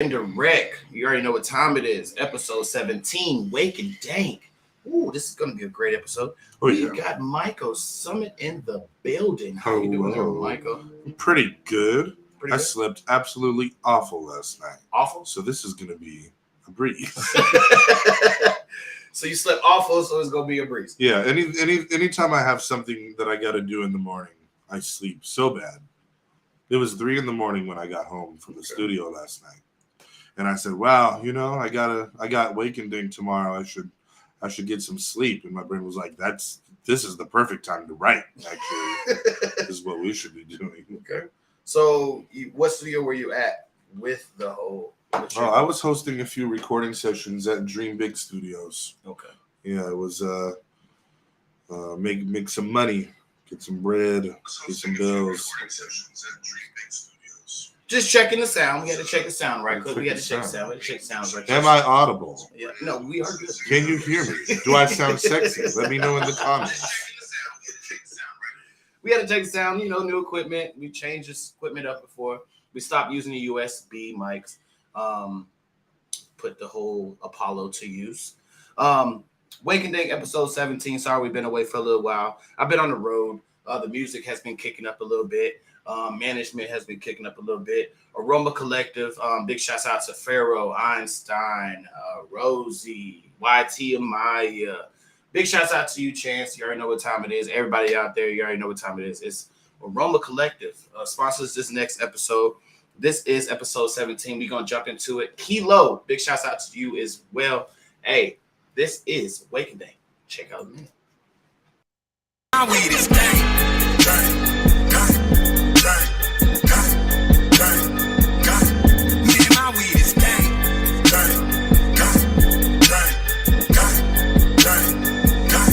Direct. You already know what time it is. Episode 17, Wake and Dank. Ooh, this is going to be a great episode. We got Myko Summit in the building. How you doing there, Myko? Pretty good. I slept absolutely awful last night. Awful? So this is going to be a breeze. So you slept awful, so it's going to be a breeze. Yeah, anytime I have something that I got to do in the morning, I sleep so bad. It was 3 a.m. when I got home from the studio last night. And I said, wow, I got Wake and Dank tomorrow. I should get some sleep. And my brain was like, this is the perfect time to write, actually. This is what we should be doing. Okay. So what studio were you at with the whole... I was hosting a few recording sessions at Dream Big Studios. Okay. Yeah, it was make some money, get some bread, get some bills. Just checking the sound. We had to check the sound right quick. We had to check the sound. We had to check sounds right. Am I audible? Yeah. No, we are good. Can you hear me? Do I sound sexy? Let me know in the comments. We had to check the sound. New equipment. We changed this equipment up before. We stopped using the USB mics. Put the whole Apollo to use. Wake and Dank episode 17. Sorry, we've been away for a little while. I've been on the road. The music has been kicking up a little bit. Management has been kicking up a little bit. Aroma Collective. Big shouts out to Pharaoh, Einstein, Rosie, YT Amaya. Big shouts out to you, Chance. You already know what time it is. Everybody out there, you already know what time it is. It's Aroma Collective. Sponsors this next episode. This is episode 17. We're going to jump into it. Kilo, big shouts out to you as well. Hey, this is Wake and Dank. Check out the man. My weed is gang, gang, gang, gang, gang, gang, gang. Man, my weed is gang, gang, gang, gang, gang, gang, gang.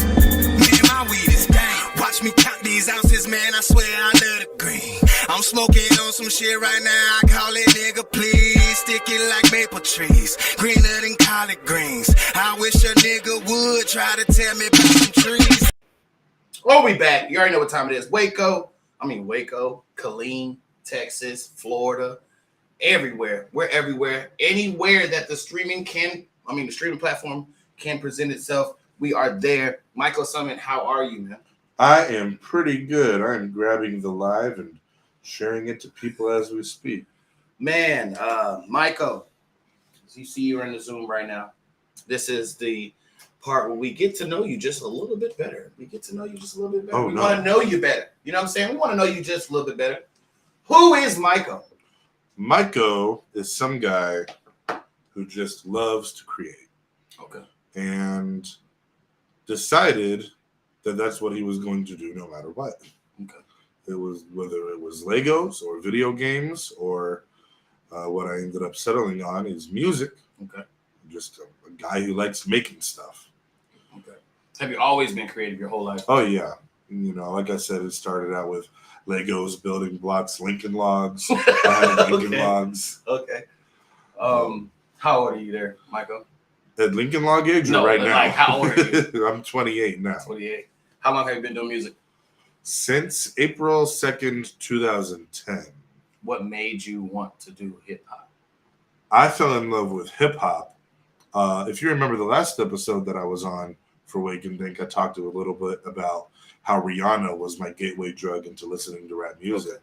Man, my weed is gang. Watch me count these ounces, man. I swear I love the green. I'm smoking on some shit right now. I call it nigga, please. Stick it like maple trees, greener than collard greens. I wish a nigga would try to tell me about some trees. Oh, we back. You already know what time it is. Waco, Killeen, Texas, Florida, everywhere. We're everywhere. Anywhere that the streaming platform can present itself, we are there. Myko Summit, how are you, man? I am pretty good. I'm grabbing the live and sharing it to people as we speak. Man, Myko, as you see, you're in the Zoom right now. This is the part where we get to know you just a little bit better. We want to know you better. You know what I'm saying? We want to know you just a little bit better. Who is Myko? Myko is some guy who just loves to create. Okay. And decided that that's what he was going to do no matter what. Okay. It was whether it was Legos or video games or what I ended up settling on is music. Okay. Just a guy who likes making stuff. Okay. Have you always been creative your whole life? Oh, yeah. Like I said, it started out with Legos, building blocks, Lincoln Logs. I had Lincoln Logs. Okay. How old are you there, Myko? At Lincoln Log age right now? Like, how old are you? I'm 28 now. 28. How long have you been doing music? Since April 2nd, 2010. What made you want to do hip-hop? I fell in love with hip-hop. If you remember the last episode that I was on for Wake and Dank, I talked a little bit about how Rihanna was my gateway drug into listening to rap music. Okay.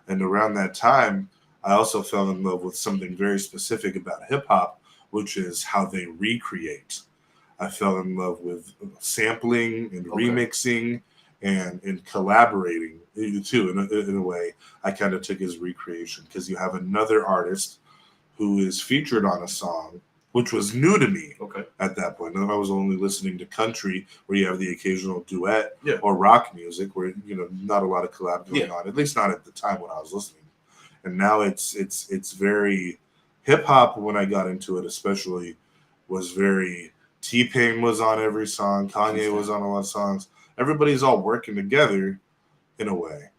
And around that time, I also fell in love with something very specific about hip-hop, which is how they recreate. I fell in love with sampling and remixing and collaborating too, in a way. I kind of took his recreation because you have another artist who is featured on a song, which was new to me at that point. I was only listening to country, where you have the occasional duet, or rock music, where not a lot of collab going on. At least not at the time when I was listening. And now it's very hip hop. When I got into it, especially, was very T-Pain was on every song. Kanye was on a lot of songs. Everybody's all working together in a way.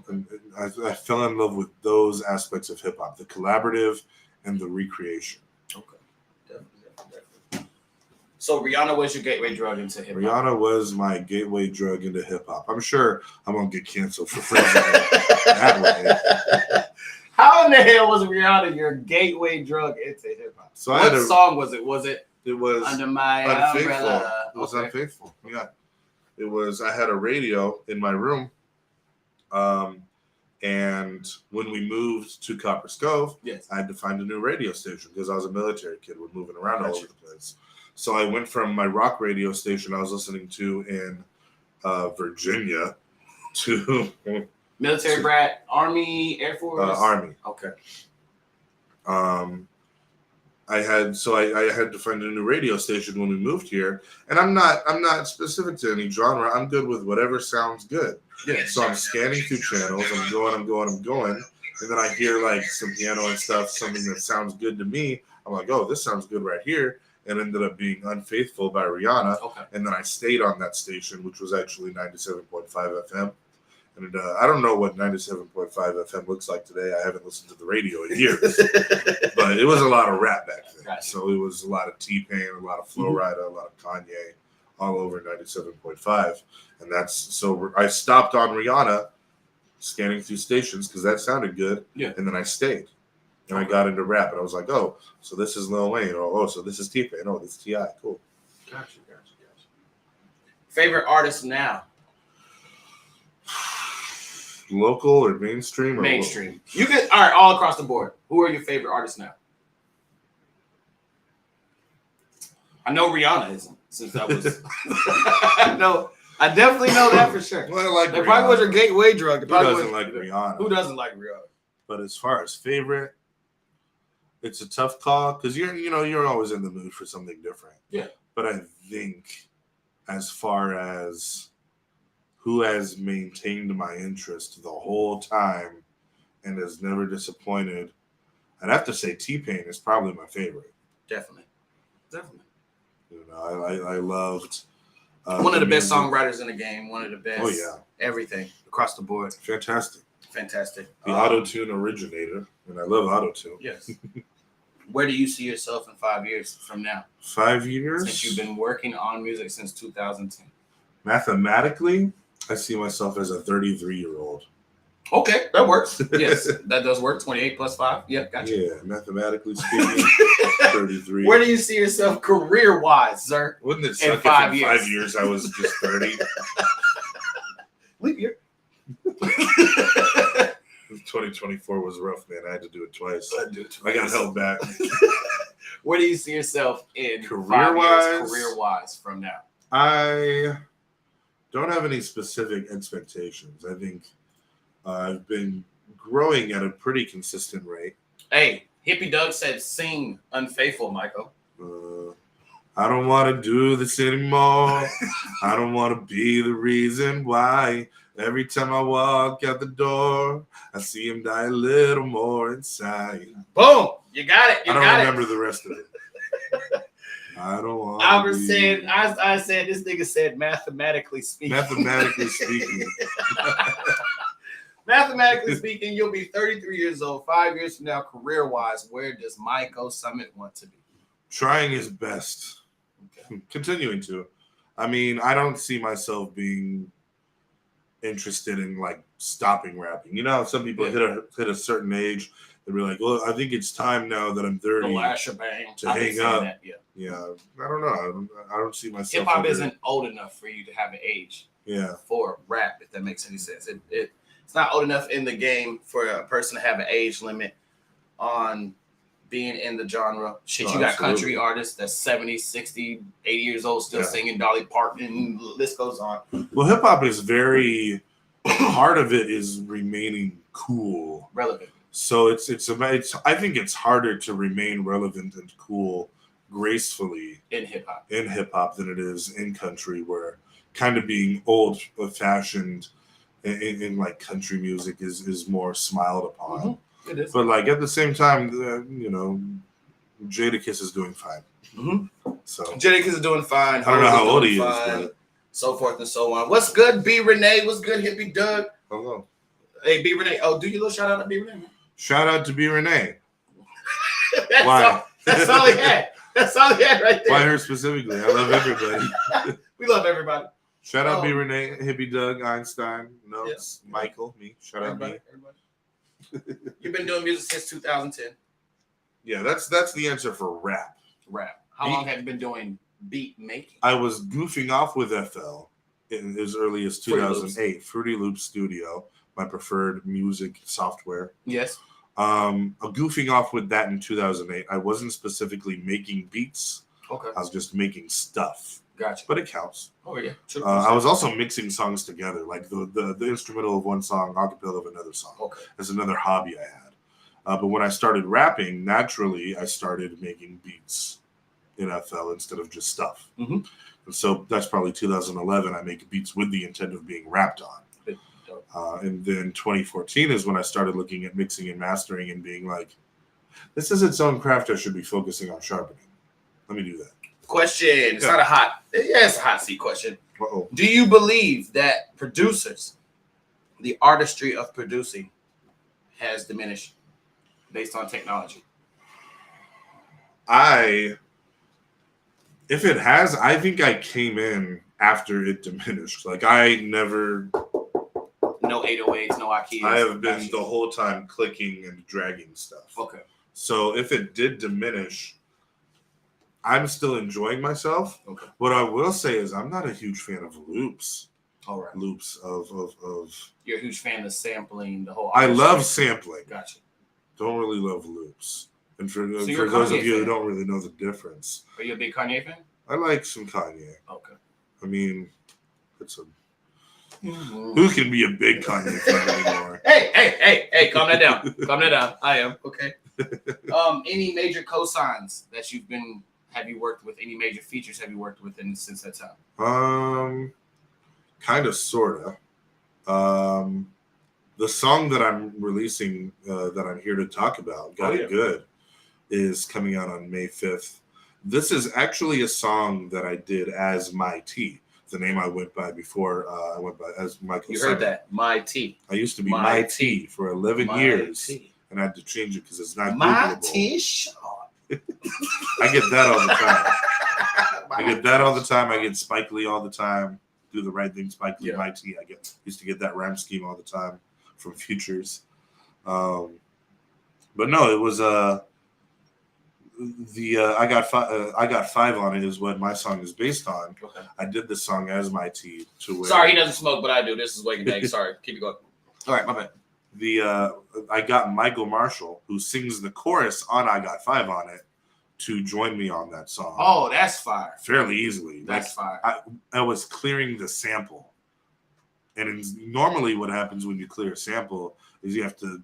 And I fell in love with those aspects of hip hop, the collaborative and the recreation. Okay. Definitely. So Rihanna was your gateway drug into hip hop? Rihanna was my gateway drug into hip hop. I'm sure I won't get canceled for phrasing it that way. How in the hell was Rihanna your gateway drug into hip hop? So What song was it? Was it It was Under My Unfaithful. Umbrella? It was Okay. Unfaithful. Yeah. It was. I had a radio in my room, and when we moved to Copper Cove, Yes. I had to find a new radio station because I was a military kid. We're moving around all Gotcha. over the place. So I went from my rock radio station I was listening to in Virginia to Military brat, Army, Air Force? Army. Okay. I had to find a new radio station when we moved here, and I'm not specific to any genre. I'm good with whatever sounds good. Yeah. So I'm scanning through channels. I'm going, and then I hear like some piano and stuff, something that sounds good to me. I'm like, oh, this sounds good right here, and ended up being Unfaithful by Rihanna. Okay. And then I stayed on that station, which was actually 97.5 FM. And I don't know what 97.5 FM looks like today. I haven't listened to the radio in years. But it was a lot of rap back then. Gotcha. So it was a lot of T-Pain, a lot of Flo Rida, a lot of Kanye, all over 97.5. And so I stopped on Rihanna, scanning through stations because that sounded good. Yeah. And then I stayed. And I got into rap. And I was like, oh, so this is Lil Wayne. Oh, so this is T-Pain. Oh, this is T.I. Cool. Gotcha. Favorite artist now? Local or mainstream? Or Mainstream. You can all right, all across the board. Who are your favorite artists now? I know Rihanna isn't, since that was No, I definitely know that for sure. Well, I like That Rihanna. probably was your gateway drug. It Who probably doesn't was- like Rihanna? Who doesn't like Rihanna? But as far as favorite, it's a tough call because you're always in the mood for something different. Yeah. But I think as far as who has maintained my interest the whole time and has never disappointed, I'd have to say T-Pain is probably my favorite. Definitely. I loved One of the best music. songwriters in the game. One of the best. Oh yeah, Everything across the board. fantastic. Fantastic. The auto-tune originator, and I love auto-tune. Yes. Where do you see yourself in 5 years from now? 5 years? Since you've been working on music since 2010. Mathematically, I see myself as a 33-year-old. Okay, that works. Yes, that does work. 28 plus 5. Yeah, gotcha. Yeah, mathematically speaking, 33. Where do you see yourself career-wise, sir? Wouldn't it in suck 5 if in years? 5 years I was just 30? Leap year. 2024 was rough, man. I had to do it twice. I I got held back. Where do you see yourself in 5 Career-wise? years, career-wise from now? I don't have any specific expectations. I think I've been growing at a pretty consistent rate. Hey, Hippie Doug said sing Unfaithful, Myko. I don't want to do this anymore. I don't want to be the reason why. Every time I walk out the door, I see him die a little more inside. Boom! You got it. You I don't got remember the rest of it. I don't want to Albert be... said, I said, this nigga said mathematically speaking. Mathematically speaking. Mathematically speaking, you'll be 33 years old. 5 years from now, career-wise, where does Myko Summit want to be? Trying his best. Okay. Continuing to. I mean, I don't see myself being interested in like stopping rapping. You know, some people hit a certain age, they'll be like, well, I think it's time now that I'm 30 The last shebang. to I've been hang saying up. that, yeah. Yeah, I don't know. I don't see myself. Hip-hop under- isn't old enough for you to have an age Yeah, for rap, if that makes any sense. It's not old enough in the game for a person to have an age limit on being in the genre. Shit, Oh, you got absolutely. country artists that's 70, 60, 80 years old still Yeah. singing Dolly Parton. The list goes on. well, hip hop is very. Part of it is remaining cool. Relevant. So it's. I think it's harder to remain relevant and cool gracefully In hip-hop. in hip hop than it is in country, where kind of being old fashioned in like country music is more smiled upon. Mm-hmm. It is. But like at the same time, Jadakiss is doing fine. Mm-hmm. So Jadakiss is doing fine. I don't know how Hoes old he is, doing fine, but so forth and so on. What's good, B. Renee? What's good, Hippie Doug? hello. Hey, B. Renee. Oh, do your little shout out to B. Renee. Shout out to B Renee. That's Why? all. That's all he had. That's all he had right there. Why her specifically? I love everybody. We love everybody. Shout out Oh. B Renee, Hippie Doug, Einstein, Notes, Yeah. Michael, me. Shout out me. Everybody. You've been doing music since 2010. Yeah, that's the answer for rap. Rap. How long have you been doing beat making? I was goofing off with FL in as early as 2008. Fruity Loops Studio, my preferred music software. Yes. Goofing off with that in 2008. I wasn't specifically making beats. Okay. I was just making stuff. Gotcha. But it counts. Oh yeah. I was also mixing songs together, like the instrumental of one song, acapella of another song. Okay. As another hobby I had. But when I started rapping, naturally I started making beats in FL instead of just stuff. Mm-hmm. And so that's probably 2011. I make beats with the intent of being rapped on. And then 2014 is when I started looking at mixing and mastering and being like, this is its own craft. I should be focusing on sharpening. Let me do that. Question. It's not a hot. Yeah, it's a hot seat question. Uh-oh. Do you believe that producers, the artistry of producing, has diminished based on technology? If it has, I think I came in after it diminished. Like I never. No 808s, no Ikea. I have been the whole time clicking and dragging stuff. Okay. So if it did diminish, I'm still enjoying myself. Okay. What I will say is I'm not a huge fan of loops. All right. Loops of. You're a huge fan of sampling the whole. I love sampling. Gotcha. Don't really love loops. And for those Kanye of you who fan. don't really know the difference, Are you a big Kanye fan? I like some Kanye. Okay. I mean, it's a. Who can be a big Kanye fan anymore? Hey, calm that down. Calm that down. I am. Okay. Any major cosigns that have you worked with? Any major features have you worked with since that time? Kind of, sort of. The song that I'm releasing, that I'm here to talk about, Got It Good, is coming out on May 5th. This is actually a song that I did as My T. The name I went by before I went by as Myko. You heard that? My T. I used to be My T for 11 years. And I had to change it because it's not My Googleable. T shot. I get that all the time. I get Spike Lee all the time. Do the right thing, Spike Lee, My T. Used to get that rhyme scheme all the time from Futures. But no, it was I got five on it is what my song is based on. Okay. I did the song as My T to where. Sorry, he doesn't smoke, but I do. This is Waking Dank. Sorry, keep it going. All right, my bad. I got Myko Marshall, who sings the chorus on I Got Five on It, to join me on that song. Oh, that's fire. Fairly easily. That's fire. I was clearing the sample. And normally what happens when you clear a sample is you have to,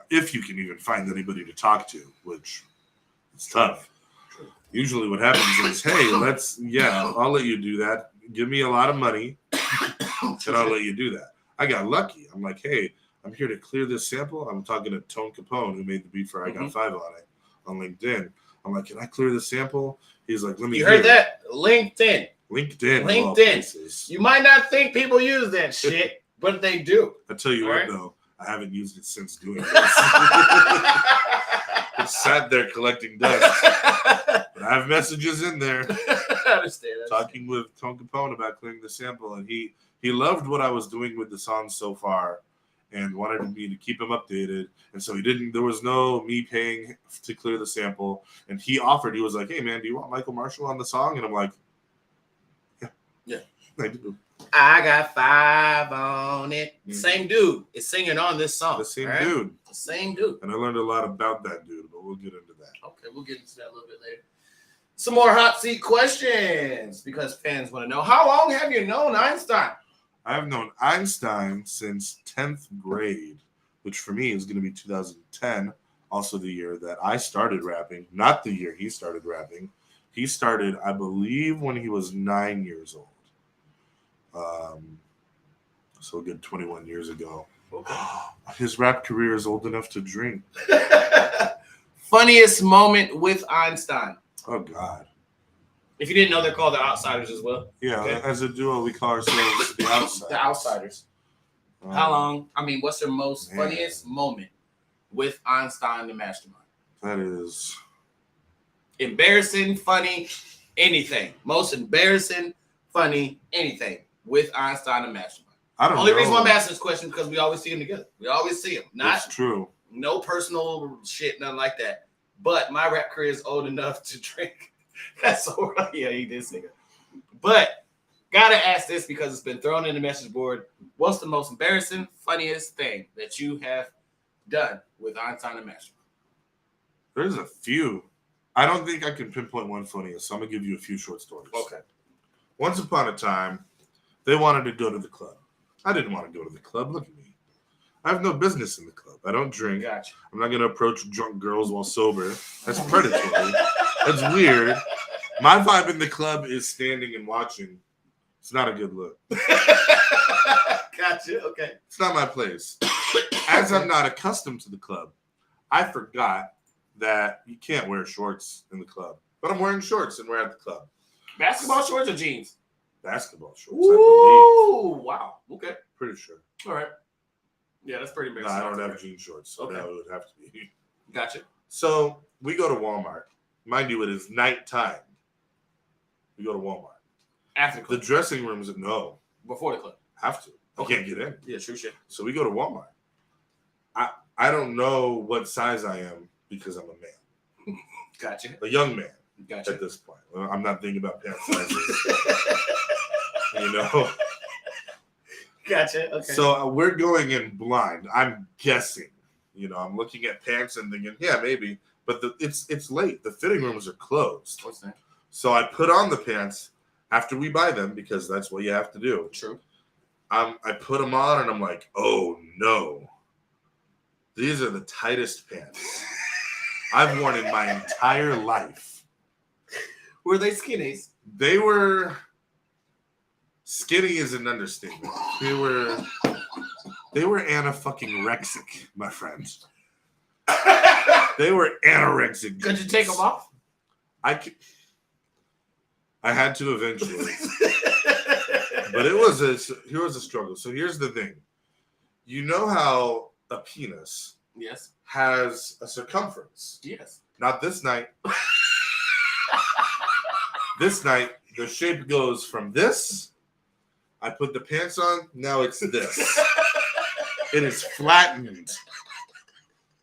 if you can even find anybody to talk to, which is tough. True. Usually what happens is, hey, I'll let you do that. Give me a lot of money and I'll let you do that. I got lucky. I'm like, hey, I'm here to clear this sample. I'm talking to Tone Capone, who made the beat for I Got Five on it on LinkedIn. I'm like, can I clear the sample? He's like, let me. You heard that? LinkedIn. You might not think people use that shit, but they do. I tell you All what, right? though, I haven't used it since doing this. It sat there collecting dust. But I have messages in there. I understand. Talking with Tone Capone about clearing the sample, and he loved what I was doing with the song so far, and wanted me to keep him updated. And so there was no me paying to clear the sample. And he was like, hey man, do you want Myko Marshall on the song? And I'm like, yeah, I do. I got five on it. Mm-hmm. Same dude is singing on this song. The same dude. The same dude. And I learned a lot about that dude, but we'll get into that. Okay, we'll get into that a little bit later. Some more hot seat questions because fans want to know. How long have you known Einstein? I've known Einstein since 10th grade, which for me is going to be 2010, also the year that I started rapping, not the year he started rapping. He started, I believe, when he was 9 years old. So a good 21 years ago. Okay. His rap career is old enough to drink. Funniest moment with Einstein. Oh, God. If you didn't know, they're called the Outsiders as well. Yeah, okay. As a duo, we call ourselves the Outsiders. The Outsiders. How long? I mean, what's your most funniest moment with Einstein the Mastermind? That is... embarrassing, funny, anything. Most embarrassing, funny, anything with Einstein the Mastermind. I don't know. Only reason why I'm asking this question is because we always see him together. We always see him. That's true. No personal shit, nothing like that. But my rap career is old enough to drink. That's so right. Yeah, he did sing it. But gotta ask this because it's been thrown in the message board. What's the most embarrassing, funniest thing that you have done with Einstein and Master? There's a few. I don't think I can pinpoint one funniest, so I'm gonna give you a few short stories. Okay. Once upon a time, they wanted to go to the club. I didn't want to go to the club. Look at me. I have no business in the club. I don't drink. Gotcha. I'm not going to approach drunk girls while sober. That's predatory. That's weird. My vibe in the club is standing and watching. It's not a good look. Gotcha. Okay. It's not my place. As I'm not accustomed to the club, I forgot that you can't wear shorts in the club. But I'm wearing shorts and we're at the club. Basketball shorts or jeans? Basketball shorts, Ooh, wow. Okay. Pretty sure. All right. Yeah, that's pretty No, embarrassing. I don't have jean shorts. So Okay. that would have to be. Gotcha. So we go to Walmart. Mind you, it is nighttime. We go to Walmart. After the The club. dressing rooms, no. Before the club. Have to. I Okay. can't get in. Yeah, true shit. So we go to Walmart. I don't know what size I am because I'm a man. Gotcha. A young man Gotcha. at this point. I'm not thinking about pants sizes. You know? Gotcha. Okay. So we're going in blind. I'm guessing. You know, I'm looking at pants and thinking, yeah, maybe. But it's late. The fitting rooms are closed. What's that? So I put on the pants after we buy them because that's what you have to do. True. I put them on and I'm like, oh no. These are the tightest pants I've worn in my entire life. Were they skinnies? They were skinny is an understatement. They were anorexic, my friend. They were anorexic. Could you take them off? I had to eventually. But here was a struggle. So here's the thing. You know how a penis Yes. has a circumference. Yes. Not this night. This night, the shape goes from this. I put the pants on. Now it's this. It is flattened.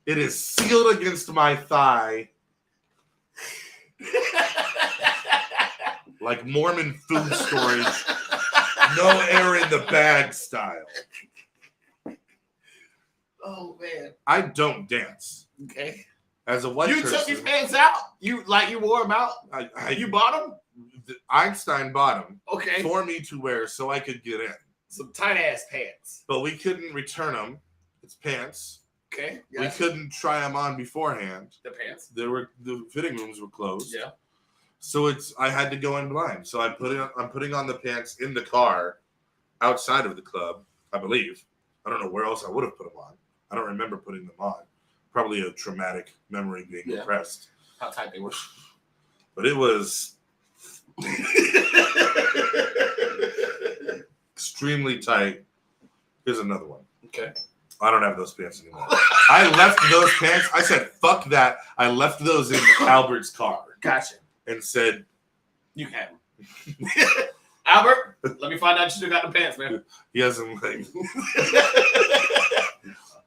It is sealed against my thigh. Like Mormon food storage. No air in the bag style. Oh man. I don't dance. Okay. As a white You person, took his pants out? You wore them out? You bought them? Einstein bought them Okay. for me to wear so I could get in. Some tight ass pants. But we couldn't return them. It's pants. Okay. We couldn't try them on beforehand. The pants. The fitting rooms were closed. Yeah. So I had to go in blind. So I'm putting on the pants in the car outside of the club, I believe. I don't know where else I would have put them on. I don't remember putting them on. Probably a traumatic memory being repressed. How tight they were. But it was extremely tight. Here's another one. Okay. I don't have those pants anymore. I left those pants. I said, fuck that. I left those in Albert's car Gotcha. and said, You have them. Albert, let me find out you still got the pants, man. he hasn't like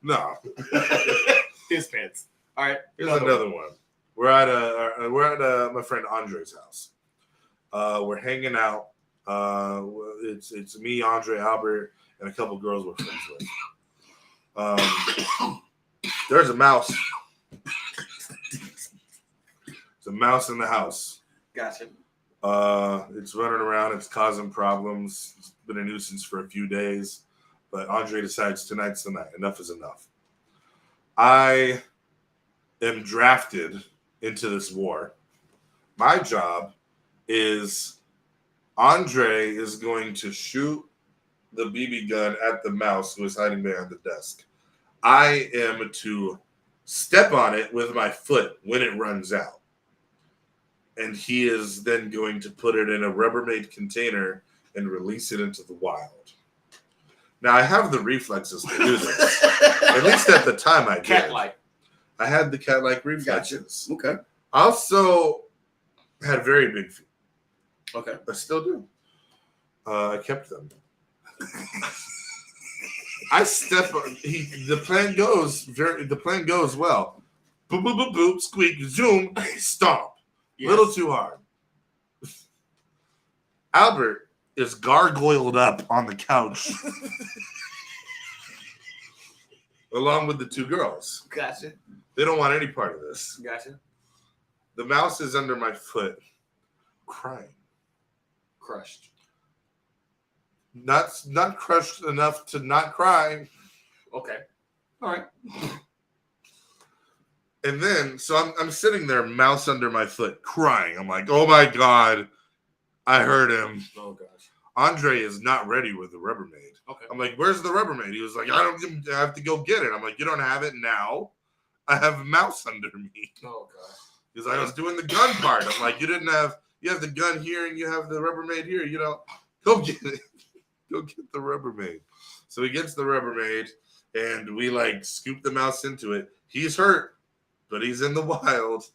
no. His pants. All right. Here's another one. We're at my friend Andre's house. We're hanging out. It's me, Andre, Albert, and a couple girls we're friends with. There's a mouse. There's a mouse in the house. Gotcha. It's running around. It's causing problems. It's been a nuisance for a few days. But Andre decides tonight's the night. Enough is enough. I am drafted into this war. My job is Andre is going to shoot the BB gun at the mouse who is hiding behind the desk. I am to step on it with my foot when it runs out. And he is then going to put it in a Rubbermaid container and release it into the wild. Now, I have the reflexes to do this. At least at the time I did. Cat-like. I had the cat-like reflexes. Okay. I also had very big feet. Okay. I still do. I kept them. I step. The plan goes well. Boop boop boop boop. Squeak. Zoom. Stomp. Yes. Little too hard. Albert is gargoyled up on the couch, along with the two girls. Gotcha. They don't want any part of this. Gotcha. The mouse is under my foot, crying. Crushed. Not crushed enough to not cry. Okay. All right. And then, so I'm sitting there, mouse under my foot, crying. I'm like, oh my God, I heard him. Oh gosh. Andre is not ready with the Rubbermaid. Okay. I'm like, where's the Rubbermaid? He was like, I have to go get it. I'm like, you don't have it now. I have a mouse under me. Oh gosh. He's like, I was doing the gun part. I'm like, you have the gun here and you have the Rubbermaid here. You know, go get it. Go get the Rubbermaid. So he gets the Rubbermaid and we like scoop the mouse into it. He's hurt, but he's in the wild.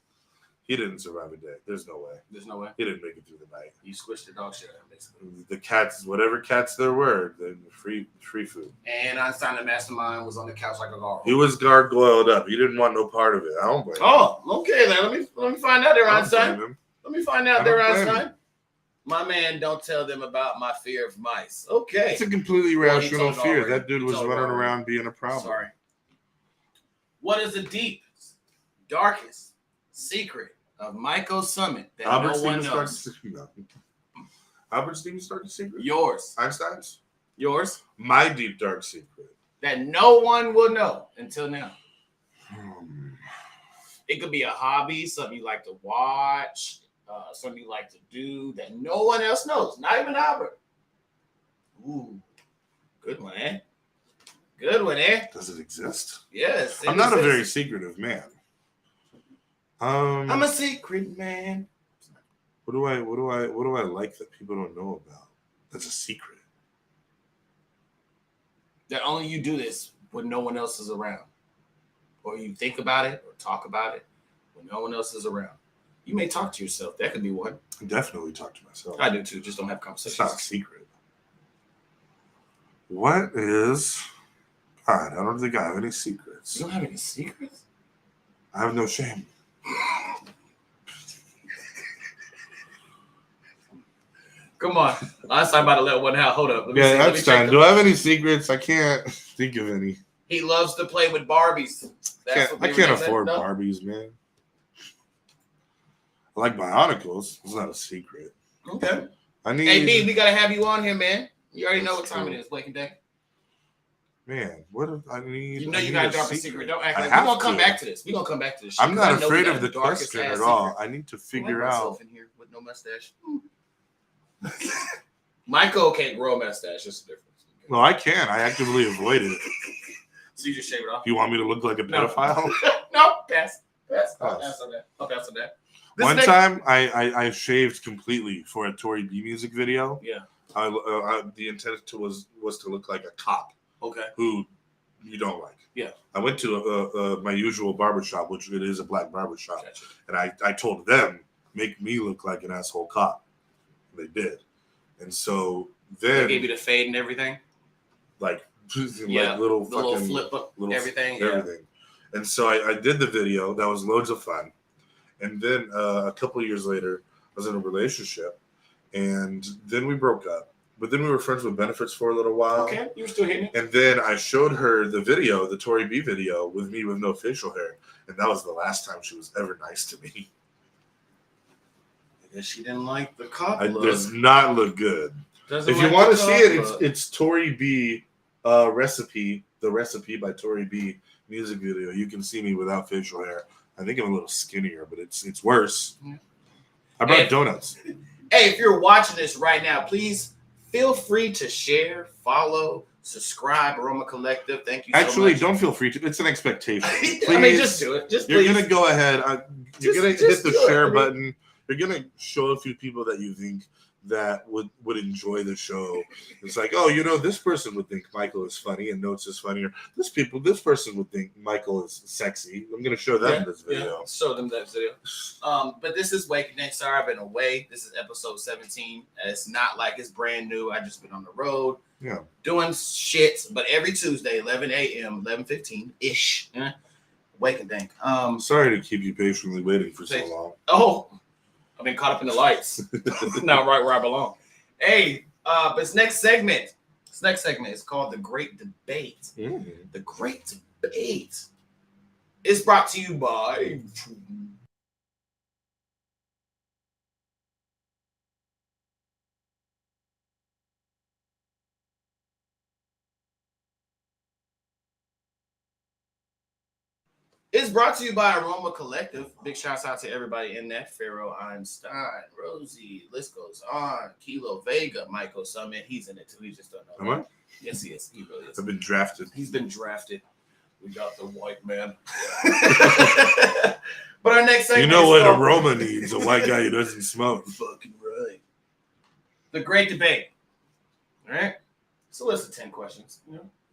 He didn't survive a day. There's no way. There's no way. He didn't make it through the night. You squished the dog shit out, basically. The cats, whatever cats there were, they're free food. And Einstein, the mastermind, was on the couch like a gargoyle. He was gargoyled up. He didn't want no part of it. I don't blame him. Oh, okay then. Let me find out there, I don't Einstein. blame him. Let me find out I there, don't blame Einstein. him. My man, don't tell them about my fear of mice. Okay. It's a completely Well, he rational told fear. already. That dude He was told running already. around being a problem. Sorry. What is the deepest, darkest secret of Myko Summit that Albert no one Stevens knows? started Albert Stevens started secret? Yours. Einstein's? Yours. My deep dark secret. That no one will know until now. Hmm. It could be a hobby, something you like to watch, something you like to do that no one else knows, not even Albert. Ooh, good one, eh? Good one, eh? Does it exist? Yes. it I'm not a exists. very secretive man. I'm a secret man. What do I like that people don't know about? That's a secret. That only you do this when no one else is around, or you think about it or talk about it when no one else is around. You may talk to yourself. That could be one. I definitely talk to myself. I do too. Just don't have It's conversations. not a secret. What is? God, I don't think I have any secrets. You don't have any secrets? I have no shame. Come on. I'm about to let one out. Hold up. Let me Yeah, see. Let me that's check fine. the- Do I have any secrets? I can't think of any. He loves to play with Barbies. That's what I we can't were saying. afford No? Barbies, man. I like Bionicles. It's not a secret. Okay. I need. Hey, D, we got to have you on here, man. You already know what time it is, Blake and Dank. Man, what if I need? You know I you need got to a drop a secret. Don't act I like have we're going to come to. back to this. We're going to come back to this. I'm shit, 'cause I not know we afraid got of the darkest question ass at all. secret. I need to I like figure myself out. in here with no mustache. Myko can't grow a mustache. That's the difference. No, I can. I actively avoid it. So you just shave it off? You want me to look like a No. pedophile? No, pass. Pass. I'll Pass. pass on that. I'll pass on that. This One next- time, I shaved completely for a Tory B music video. Yeah. The intent was to look like a cop Okay. who you don't like. Yeah. I went to my usual barbershop, which it is a black barbershop, Gotcha. and I told them, make me look like an asshole cop. They did. And so They then, gave you the fade and everything? like Yeah. little The little fucking flip up, little everything? Yeah. everything. And so I did the video. That was loads of fun. And then a couple of years later, I was in a relationship, and then we broke up. But then we were friends with benefits for a little while. Okay. You were still hitting it? And then I showed her the video, the Tory B video, with me with no facial hair. And that was the last time she was ever nice to me. I guess she didn't like the cop It look. does not look good. Doesn't If you like want the to see cop it, look. it's Tory B recipe, the recipe by Tory B music video. You can see me without facial hair. I think I'm a little skinnier, but it's worse. Yeah. I brought Hey. donuts. Hey, if you're watching this right now, please feel free to share, follow, subscribe, Aroma Collective. Thank you so Actually, much. don't feel free to. It's an expectation. Please, I mean, just do it. Just you're please. gonna go ahead. You're Just- gonna just hit the do it. share I mean- button. You're gonna show a few people that you think that would enjoy the show. It's like, oh, this person would think Michael is funny and Notes is funnier. This person would think Michael is sexy. I'm going to show them this video. Yeah, show them that video. But this is Wake Next. Sorry, I've been away. This is episode 17. It's not like it's brand new. I just been on the road. Yeah. Doing shit. But every Tuesday, 11 a.m., 11:15-ish. Wake and Dank. Sorry to keep you patiently waiting for so long. Oh, I've been caught up in the lights. Not right where I belong. Hey, but this next segment is called The Great Debate. Mm. The Great Debate is brought to you by Aroma Collective. Big shouts out to everybody in that. Pharaoh Einstein, Rosie, list goes on. Kilo Vega, Myko Summit. He's in it too. He just don't know. Am I? Yes, he is. He really is. I've been drafted. He's been drafted. We got the white man. But our next segment, You know what Aroma needs? A white guy who doesn't smoke. Fucking right. The Great Debate. All right. So list of 10 questions.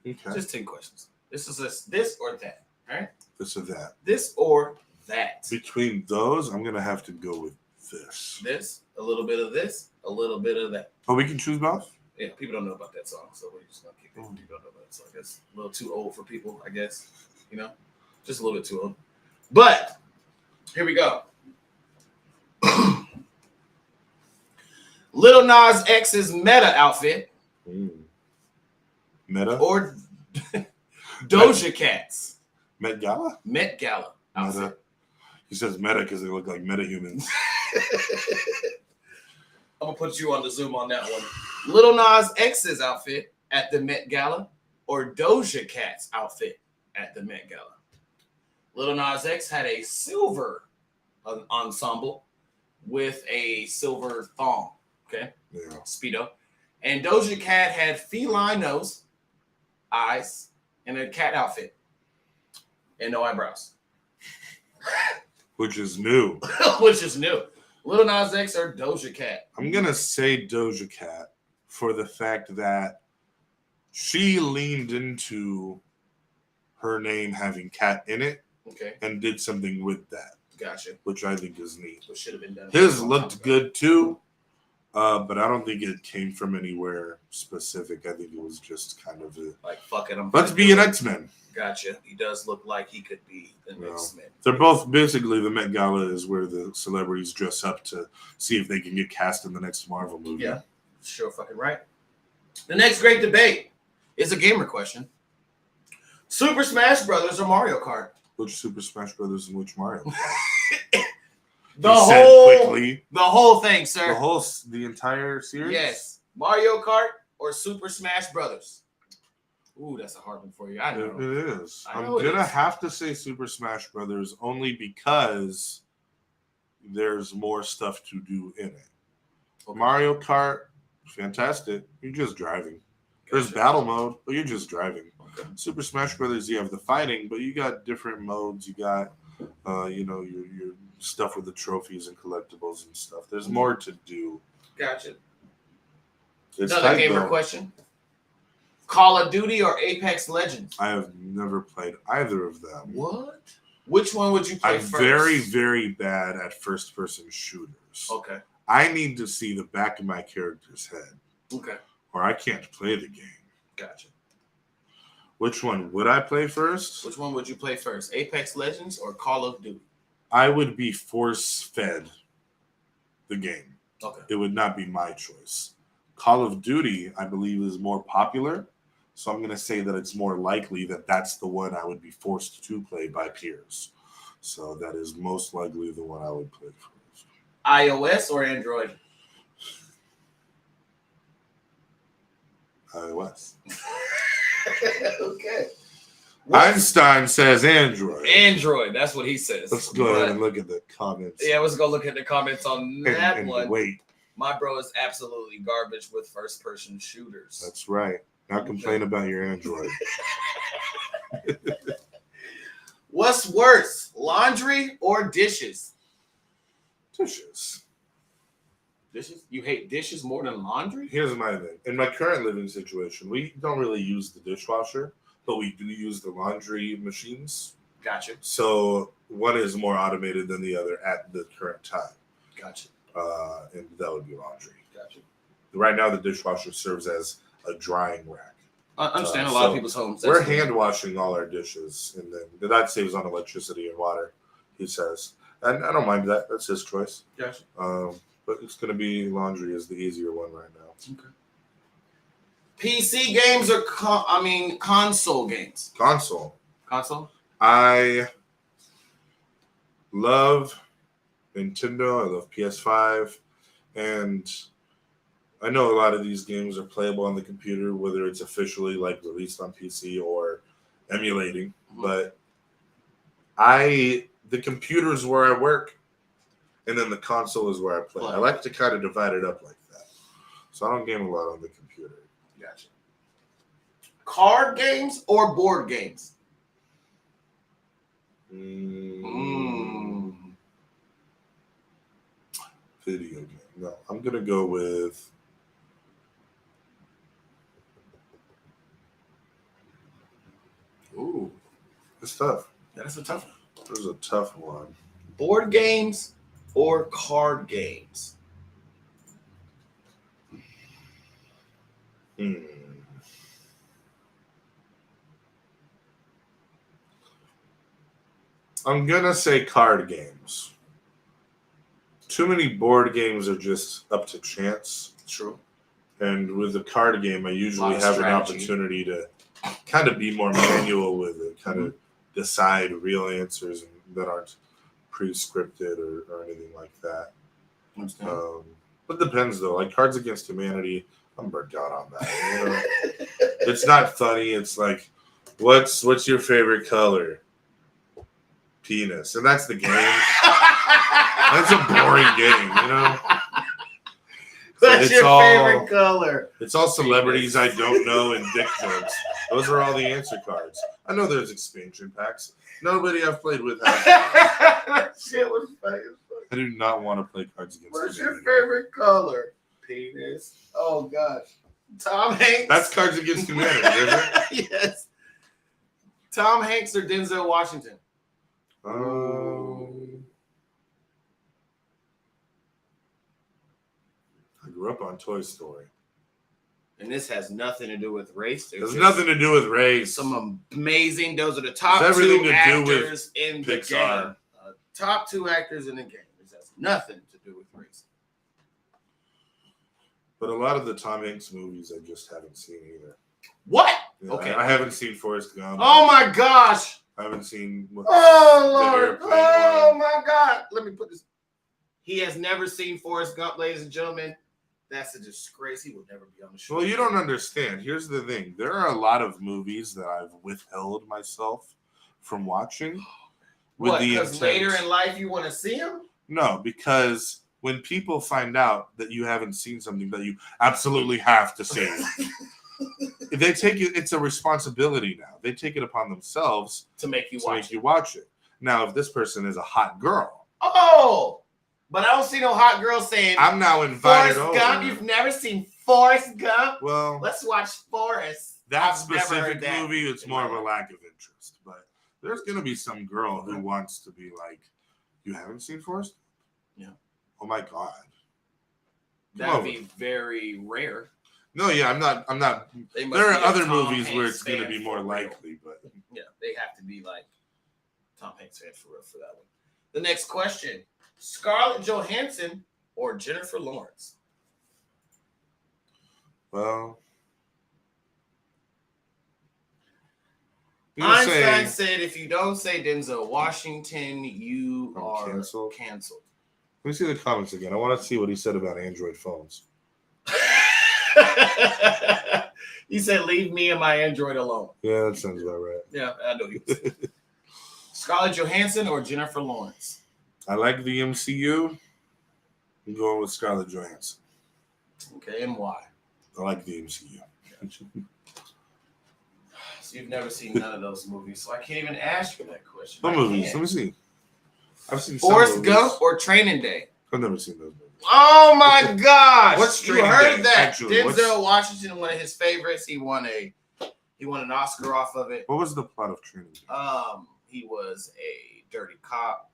Okay. Just 10 questions. This is this or that. All right. This or that. This or that. Between those, I'm going to have to go with this. This, a little bit of this, a little bit of that. Oh, we can choose both? Yeah, people don't know about that song, so we're just gonna kick it. People don't know about it, so I guess a little too old for people. I guess just a little bit too old. But here we go. Lil Nas X's Meta outfit Meta or Doja Cat's Met Gala. Met Gala outfit. Meta. He says meta because they look like metahumans. I'm gonna put you on the Zoom on that one. Lil Nas X's outfit at the Met Gala or Doja Cat's outfit at the Met Gala. Lil Nas X had a silver ensemble with a silver thong, okay? Yeah. Speedo. And Doja Cat had feline nose, eyes, and a cat outfit. And no eyebrows. Which is new. Which is new. Lil Nas X or Doja Cat? I'm going to say Doja Cat for the fact that she leaned into her name having cat in it and did something with that. Gotcha. Which I think is neat. What should have been done. His looked good too, but I don't think it came from anywhere specific. I think it was just kind of like, fuck it. Let's be an X-Men. Gotcha. He does look like he could be an X-Men. They're both basically the Met Gala is where the celebrities dress up to see if they can get cast in the next Marvel movie. Yeah, sure fucking right. The next great debate is a gamer question. Super Smash Brothers or Mario Kart? Which Super Smash Brothers and which Mario Kart? The whole thing, sir. The entire series? Yes. Mario Kart or Super Smash Brothers? Ooh, that's a hard one for you. I know. It is. I'm going to have to say Super Smash Brothers only because there's more stuff to do in it. Okay. Mario Kart, fantastic. You're just driving. There's battle mode, but you're just driving. Okay. Super Smash Brothers, you have the fighting, but you got different modes. You got, your stuff with the trophies and collectibles and stuff. There's more to do. Gotcha. It's another gamer question. Call of Duty or Apex Legends? I have never played either of them. What? Which one would you play first? I'm very, very bad at first-person shooters. Okay. I need to see the back of my character's head. Okay. Or I can't play the game. Gotcha. Which one would I play first? Which one would you play first? Apex Legends or Call of Duty? I would be force-fed the game. Okay. It would not be my choice. Call of Duty, I believe, is more popular. So I'm going to say that it's more likely that that's the one I would be forced to play by peers. So that is most likely the one I would play first. iOS or Android? iOS. Okay. Einstein says Android. Android, that's what he says. Let's go ahead and look at the comments. Yeah, let's go look at the comments on that one. Wait. My bro is absolutely garbage with first-person shooters. That's right. Not complain about your Android. What's worse, laundry or dishes? Dishes. Dishes? You hate dishes more than laundry? Here's my thing. In my current living situation, we don't really use the dishwasher, but we do use the laundry machines. Gotcha. So one is more automated than the other at the current time. Gotcha. And that would be laundry. Gotcha. Right now, the dishwasher serves as a drying rack. I understand a lot of people's homes. We're hand washing all our dishes, and then that saves on electricity and water, he says. And I don't mind that. That's his choice. Gotcha. But it's going to be laundry is the easier one right now. Okay. PC games or console games? Console. Console? I love Nintendo. I love PS5. And I know a lot of these games are playable on the computer, whether it's officially like released on PC or emulating. Mm-hmm. But the computer is where I work, and then the console is where I play. I like to kind of divide it up like that. So I don't game a lot on the computer. Gotcha. Card games or board games? Video game. No, I'm going to go with... Ooh. It's tough. That's a tough one. This is a tough one. Board games or card games? I'm going to say card games. Too many board games are just up to chance. True. And with the card game, I usually have strategy. an opportunity to kind of be more manual with it, kind of decide real answers that aren't pre-scripted or anything like that. But it depends, though. Like Cards Against Humanity, I'm burnt out on that. You know? It's not funny. It's like, what's your favorite color? Penis. And that's the game. That's a boring game, you know? What's your favorite color? It's all celebrities I don't know and dick jokes. Those are all the answer cards. I know there's expansion packs. Nobody I've played with has. That shit was funny. I do not want to play Cards Against What's Humanity. your favorite color? Penis. Oh, gosh. Tom Hanks. That's Cards Against Humanity, isn't it? Yes. Tom Hanks or Denzel Washington? I grew up on Toy Story. And this has nothing to do with race. There's nothing to do with race. Some amazing. Those are the top everything two to do with actors in the Pixar. game. Top two actors in the game. This has nothing to do with race. But a lot of the Tom Hanks movies I just haven't seen either. What? Yeah, Okay. I haven't seen Forrest Gump. Oh my gosh. I haven't seen. Oh Lord. airplane Oh one. my God. Let me put this. He has never seen Forrest Gump, ladies and gentlemen. That's a disgrace. He will never be on the show. Well, you don't understand. Here's the thing. There are a lot of movies that I've withheld myself from watching. What? Because later in life you want to see him? No, because when people find out that you haven't seen something that you absolutely have to see, they take it. It's a responsibility now. They take it upon themselves To make you watch it. watch it. Now, if this person is a hot girl, but I don't see no hot girl saying, I'm now invited Forrest over. Gump, you've never seen Forrest Gump? Well, Let's watch Forrest. that I've never specific heard that movie, it's in more my of a life. lack of interest. But there's going to be some girl who wants to be like, you haven't seen Forrest? Yeah. Oh, my God. That would be very rare. No, yeah, I'm not. They must There be are a other Tom movies where Hanks it's going to fan be more for real. likely, but Yeah, they have to be like Tom Hanks fan for real for that one. The next question: Scarlett Johansson or Jennifer Lawrence? well, Einstein said, "If you don't say Denzel Washington, you I'm are canceled." canceled." Let me see the comments again. I want to see what he said about Android phones. He said, "Leave me and my Android alone." Yeah, that sounds about right. Yeah, I know he was. Scarlett Johansson or Jennifer Lawrence? I like the MCU. I'm going with Scarlett Johansson. Okay, and why? I like the MCU. So you've never seen none of those movies, so I can't even ask you that question. Some I movies. can't. Let me see. I've seen some Forrest movies. Gump or Training Day? I've never seen those movies. Oh my gosh! What's You Training heard Day, that? actually? Denzel Washington, one of his favorites. He won an Oscar off of it. What was the plot of Training Day? He was a dirty cop,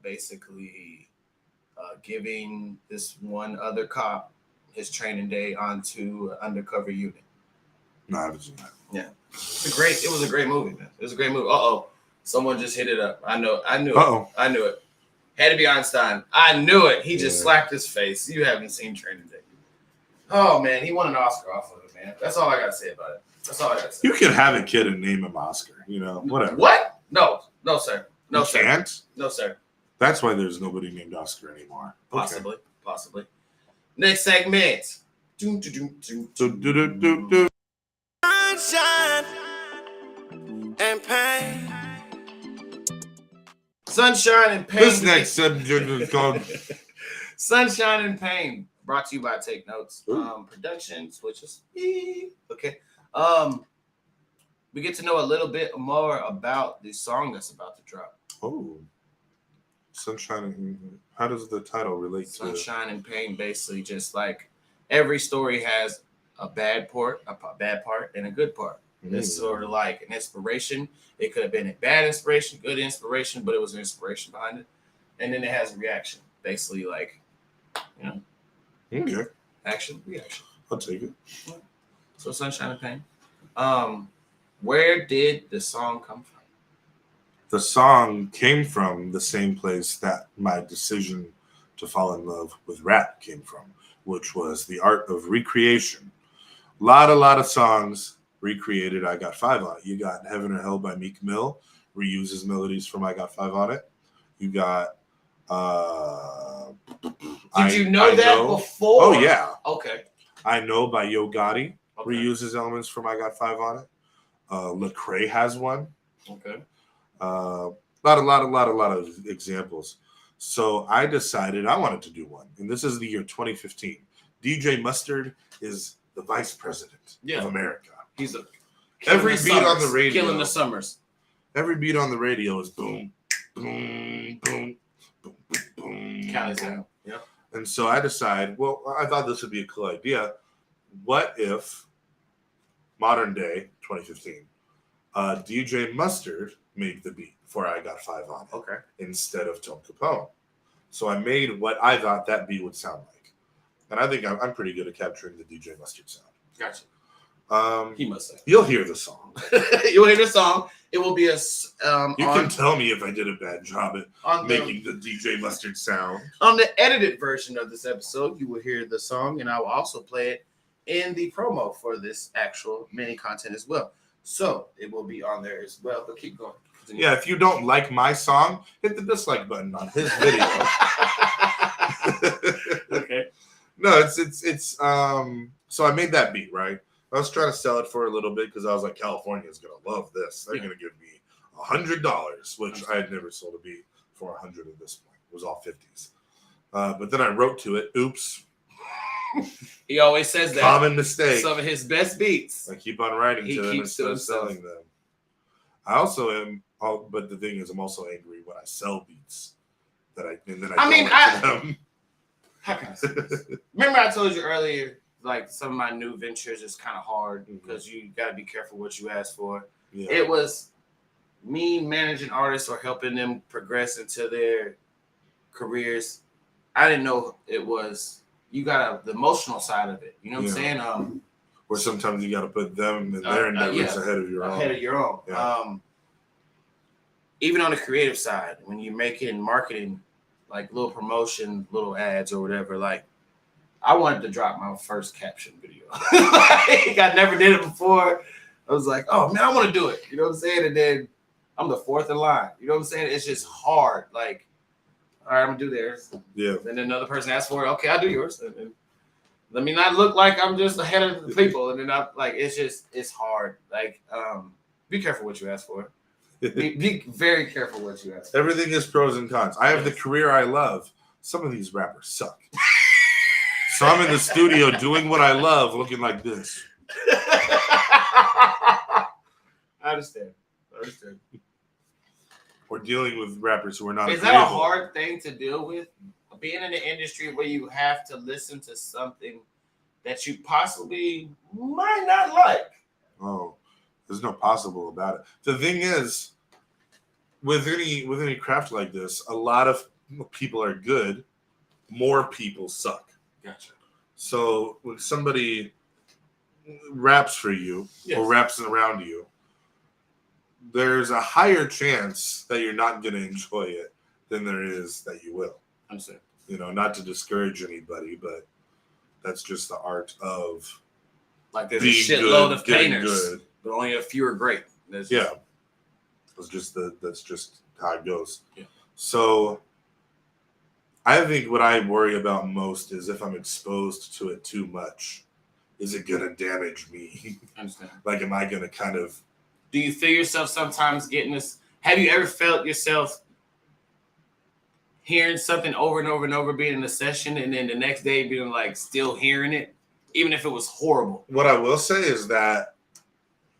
basically giving this one other cop his training day onto an undercover unit. No, I haven't seen that. Yeah, it was a great movie, man. It was a great movie. Someone just hit it up. I knew it. Had to be Einstein. I knew it. He just slapped his face. You haven't seen Training Day. Oh man, he won an Oscar off of it, man. That's all I gotta say about it. That's all I gotta say. You can have a kid and name him Oscar, whatever. What? No, sir. No, sir. Can't? No, sir. That's why there's nobody named Oscar anymore. Possibly. Next segment. Sunshine and pain. Sunshine and Pain. This next subject is called Sunshine and Pain. Brought to you by Take Notes. Ooh. Production switches. Okay. We get to know a little bit more about the song that's about to drop. Oh. Sunshine. How does the title relate to Sunshine and Pain? Basically, just like every story has a bad part, and a good part. It's sort of like an inspiration. It could have been a bad inspiration, good inspiration, but it was an inspiration behind it. And then it has a reaction. Basically, like, Okay. action, reaction. I'll take it. So Sunshine and Pain. Where did the song come from? The song came from the same place that my decision to fall in love with rap came from, which was the art of recreation. A lot of songs recreated. I Got Five on it. You got Heaven or Hell by Myko reuses melodies from I Got Five on it. You got Did you know that before? Oh yeah. Okay. I Know by Yo Gotti reuses elements from I Got Five on it. Lecrae has one. Okay. A lot of examples. So I decided I wanted to do one, and this is the year 2015. DJ Mustard is the vice president of America. He's every beat on the radio, killing the summers. Every beat on the radio is boom, boom, boom, boom, boom. Counts down. Yeah. And so I decided, well, I thought this would be a cool idea. What if modern day 2015, DJ Mustard made the beat for I Got Five on it instead of Tone Capone? So I made what I thought that beat would sound like. And I think I'm pretty good at capturing the DJ Mustard sound. Gotcha. He must say. You'll hear the song. You'll hear the song. It will be a. You can tell me if I did a bad job at making the DJ Mustard sound. On the edited version of this episode, you will hear the song, and I will also play it in the promo for this actual mini content as well. So it will be on there as well. But keep going. Continue. Yeah, if you don't like my song, hit the dislike button on his video. Okay. No, it's so I made that beat, right? I was trying to sell it for a little bit because I was like, California's gonna love this. They're gonna give me $100, which I had never sold a beat for $100 at this point. It was all 50s. But then I wrote to it. Oops. He always says that. Common mistake. Some of his best beats. I keep on writing He to them keeps to instead of himself. selling them. I also am, but the thing is, I'm also angry when I sell beats that I go into them. How can I say this? Remember I told you earlier, like some of my new ventures is kind of hard because you got to be careful what you ask for. Yeah. It was me managing artists or helping them progress into their careers. I didn't know it was, you got the emotional side of it. You know what I'm saying? Where sometimes you got to put them and their endeavors ahead of your own. Ahead of your own. Yeah. Even on the creative side, when you're making marketing, like little promotion, little ads or whatever, like I wanted to drop my first caption video. Like, I never did it before. I was like, oh man, I want to do it. You know what I'm saying? And then I'm the fourth in line. You know what I'm saying? It's just hard. Like, all right, I'm gonna do theirs. Yeah. And then another person asks for it. Okay, I'll do yours. And then let me not look like I'm just ahead of the people. And then I'm like, it's hard. Like, be careful what you ask for. Be very careful what you ask for. Everything is pros and cons. I have the career I love. Some of these rappers suck. So I'm in the studio doing what I love, looking like this. I understand. We're dealing with rappers who are not. Is that a hard thing to deal with? being in the industry where you have to listen to something that you possibly might not like. Oh, there's no possible about it. The thing is, with any craft like this, a lot of people are good. More people suck. Gotcha. So when somebody raps for you or raps around you, there's a higher chance that you're not going to enjoy it than there is that you will. I'm saying. Not to discourage anybody, but that's just the art of like there's a being shitload good, of painters, good. but only a few are great. That's that's just how it goes. Yeah. So I think what I worry about most is if I'm exposed to it too much, is it going to damage me? I understand. Like, am I going to kind of... Do you feel yourself sometimes getting this? Have you ever felt yourself hearing something over and over and over, being in a session, and then the next day being like still hearing it, even if it was horrible? What I will say is that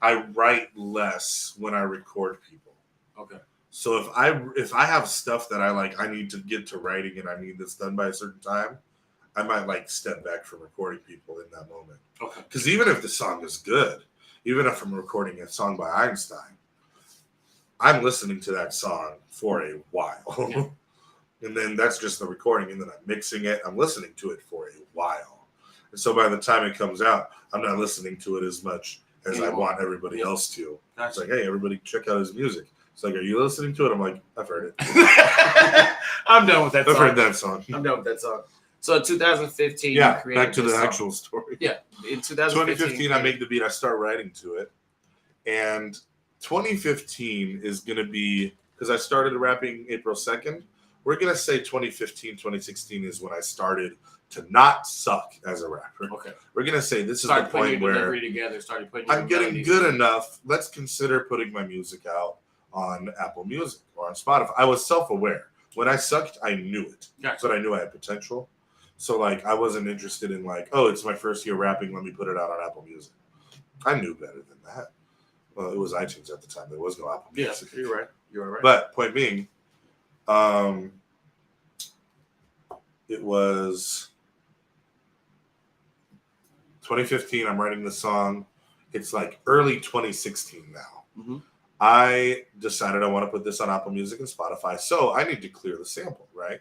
I write less when I record people. Okay. So if I have stuff that I need to get to writing and I need this done by a certain time, I might step back from recording people in that moment. Okay. Because even if the song is good, even if I'm recording a song by Einstein, I'm listening to that song for a while. Yeah. And then that's just the recording, and then I'm mixing it. I'm listening to it for a while. And so by the time it comes out, I'm not listening to it as much as I want everybody else to. Gotcha. It's like, hey, everybody check out his music. It's like, are you listening to it? I'm like, I've heard it. I'm done with that song. I've heard that song. I'm done with that song. So in 2015, you created back to the song. Actual story. Yeah, in 2015, I make the beat. I start writing to it, and 2015 is going to be, because I started rapping April 2nd. We're going to say 2015, 2016 is when I started to not suck as a rapper. Okay. We're going to say this is the point where I'm getting good enough. Let's consider putting my music out on Apple Music or on Spotify. I was self-aware. When I sucked, I knew it. Gotcha. But I knew I had potential. So, I wasn't interested in, it's my first year rapping, let me put it out on Apple Music. I knew better than that. Well, it was iTunes at the time. There was no Apple Music. Yeah, you're right. You're right. But point being, it was 2015. I'm writing the song. It's early 2016 now. Mm-hmm. I decided I want to put this on Apple Music and Spotify, so I need to clear the sample, right?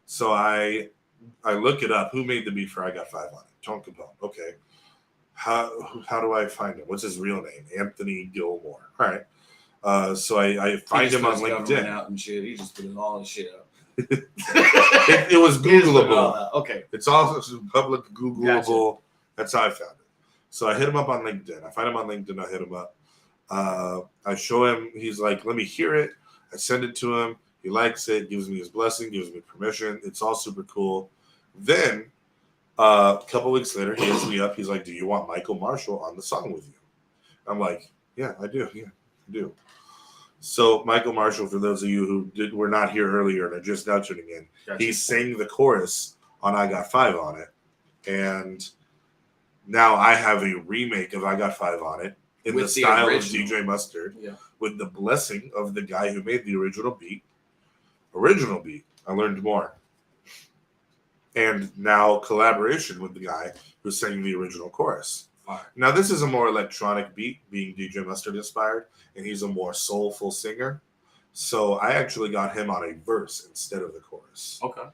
So I look it up. Who made the beat for I Got 5 on it? Tone Capone. Okay. How do I find him? What's his real name? Anthony Gilmore. All right. So I find him on LinkedIn. Out and shit. He just put all his shit up. it was Googleable. Okay. It's also public Googleable. Gotcha. That's how I found it. So I hit him up on LinkedIn. I find him on LinkedIn. I hit him up. I show him. He's like, let me hear it. I send it to him. He likes it, gives me his blessing, gives me permission. It's all super cool. Then a couple weeks later, he hits me up. He's like, do you want Michael Marshall on the song with you? I'm like, yeah, I do. Yeah, I do. So Michael Marshall, for those of you who were not here earlier and are just now tuning in, gotcha. He sang the chorus on I Got 5 on it. And now I have a remake of I Got 5 on it in the style of DJ Mustard, with the blessing of the guy who made the original beat. I learned more. And now collaboration with the guy who sang the original chorus. Fine. Now this is a more electronic beat, being DJ Mustard inspired, and he's a more soulful singer. So I actually got him on a verse instead of the chorus. Okay.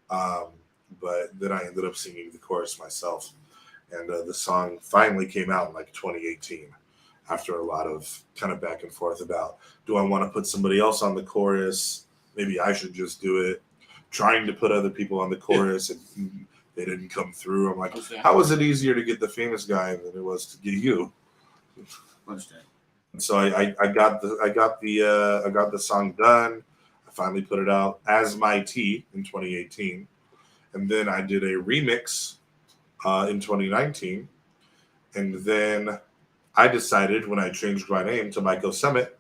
But then I ended up singing the chorus myself. And the song finally came out in 2018 after a lot of kind of back and forth about, do I want to put somebody else on the chorus? Maybe I should just do it. Trying to put other people on the chorus and they didn't come through. I'm like, how was it easier to get the famous guy than it was to get you? Understand. And so I got the song done. I finally put it out as My T in 2018. And then I did a remix in 2019. And then I decided when I changed my name to Myko Summit,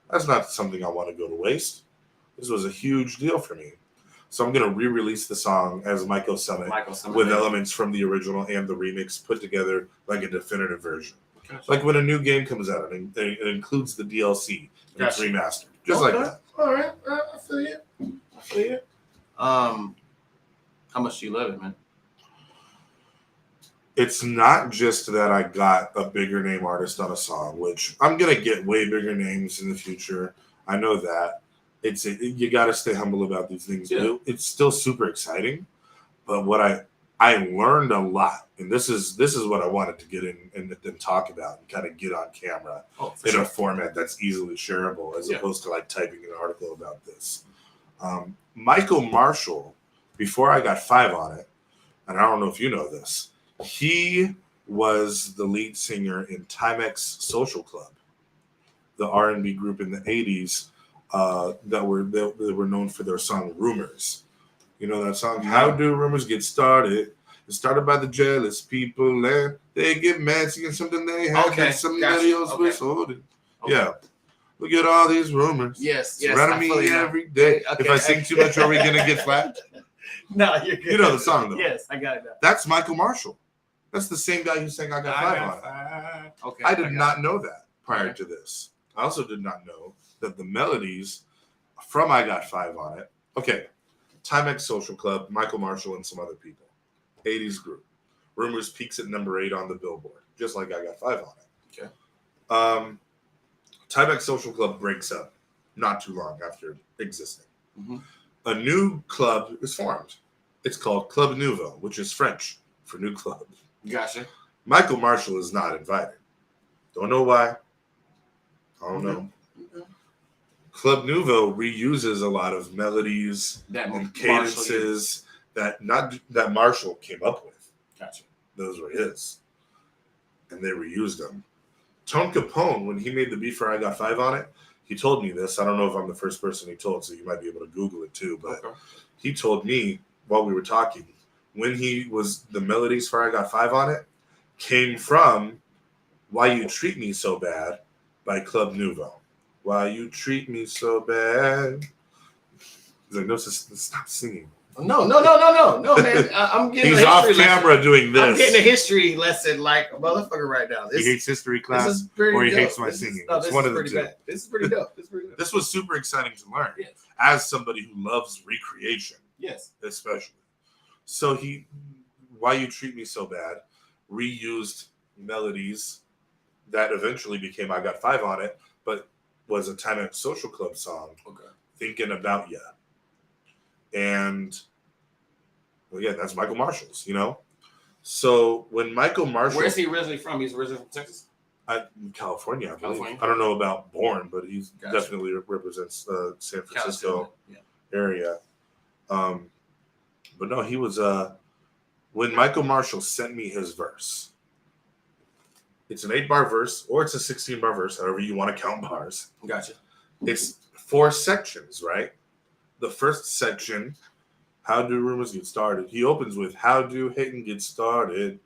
that's not something I want to go to waste. This was a huge deal for me. So I'm going to re-release the song as Myko Summit with elements from the original and the remix put together like a definitive version. Gotcha. Like when a new game comes out, it includes the DLC and it's remastered. Just like that. All right. I feel you. How much do you love it, man? It's not just that I got a bigger name artist on a song, which I'm gonna get way bigger names in the future. I know that. You got to stay humble about these things. Yeah. It's still super exciting, but what I learned a lot, and this is what I wanted to get in and talk about and kind of get on camera in a format that's easily shareable, as opposed to like typing an article about this. Myko Marshall, before I got 5 on it, and I don't know if you know this, he was the lead singer in Timex Social Club, the R&B group in the 80s that were known for their song Rumors. You know that song? How do rumors get started? It's started by the jealous people, and they get mad seeing something they had that somebody else was holding. Okay. Yeah. Look at all these rumors. Yes. Surrounding me every day. Okay, if I sing too much, are we going to get flat? No, you're good. You know the song, though. Yes, I got it now. That's Myko Marshall. That's the same guy who sang I Got 5 on it. Okay. I did not know that prior to this. I also did not know that the melodies from I Got 5 on it. Okay. Timex Social Club, Myko Marshall, and some other people. 80s group. Rumors peaks at number 8 on the Billboard, just like I Got 5 on it. Okay. Timex Social Club breaks up not too long after existing. Mm-hmm. A new club is formed. It's called Club Nouveau, which is French for new club. Gotcha. Myko Marshall is not invited. Don't know why. I don't know. Okay. Club Nouveau reuses a lot of melodies and cadences that Marshall came up with. Gotcha. Those were his. And they reused them. Tone Capone, when he made the beat for I Got 5 on it, he told me this. I don't know if I'm the first person he told, so you might be able to Google it too. But he told me while we were talking, when the melodies for I Got 5 on it came from Why You Treat Me So Bad by Club Nouveau. Why you treat me so bad. He's like, no, stop singing. No, man. I'm getting He's off camera lesson. Doing this. I'm getting a history lesson like a motherfucker right now. He hates history class or he hates my singing. It's one of the two. This is pretty dope. This was super exciting to learn as somebody who loves recreation. Yes. Especially. So Why You Treat Me So Bad reused melodies that eventually became I Got 5 on it, but was a Timex Social Club song. Okay. Thinking About Ya. And that's Myko Marshall's, you know? So when Myko Marshall... Where's he originally from? He's originally from Texas? California, I believe. I don't know about born, but he definitely represents San Francisco area. But no, he was... when Myko Marshall sent me his verse, it's an 8-bar verse, or it's a 16-bar verse, however you want to count bars. Gotcha. It's 4 sections, right? The first section, how do rumors get started? He opens with, how do hating get started?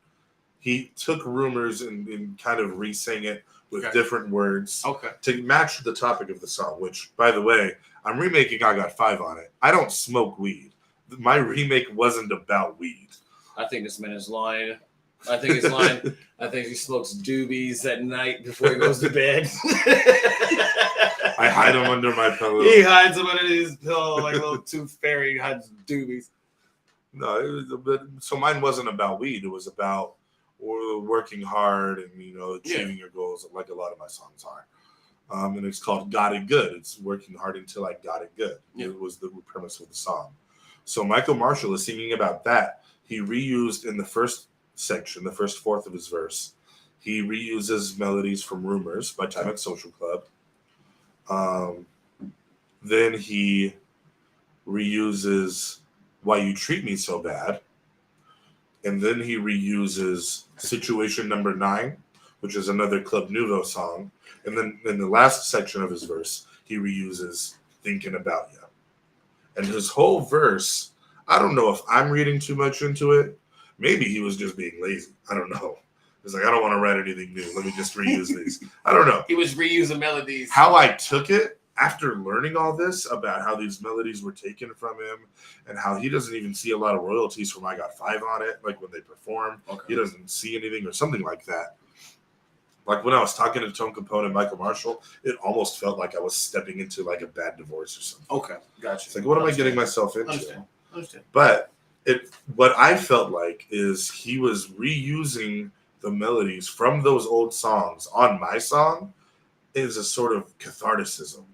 He took rumors and kind of re-sang it with different words to match the topic of the song, which, by the way, I'm remaking I Got 5 on it. I don't smoke weed. My remake wasn't about weed. I think this man is lying. I think he's lying. I think he smokes doobies at night before he goes to bed. I hide them under my pillow. He hides them under his pillow like a little tooth fairy. He hides doobies. No, it was a bit, so mine wasn't about weed. It was about working hard and achieving your goals, like a lot of my songs are. And it's called Got It Good. It's working hard until I got it good. Yeah. It was the premise of the song. So Myko Marshall is singing about that. He reused in the first section, the first fourth of his verse, he reuses melodies from Rumors by Timex Social Club. Then he reuses Why You Treat Me So Bad. And then he reuses Situation Number 9, which is another Club Nouveau song. And then in the last section of his verse, he reuses Thinking About Ya. And his whole verse, I don't know if I'm reading too much into it. Maybe he was just being lazy. I don't know. He's like, I don't want to write anything new. Let me just reuse these. I don't know. He was reusing melodies. How I took it after learning all this about how these melodies were taken from him and how he doesn't even see a lot of royalties from I Got 5 on it, like when they perform. Okay. He doesn't see anything or something like that. Like when I was talking to Tone Capone and Myko Marshall, it almost felt like I was stepping into like a bad divorce or something. Okay, gotcha. It's like, what am I getting myself into? Understand. But what I felt like is he was reusing the melodies from those old songs on my song as a sort of catharticism,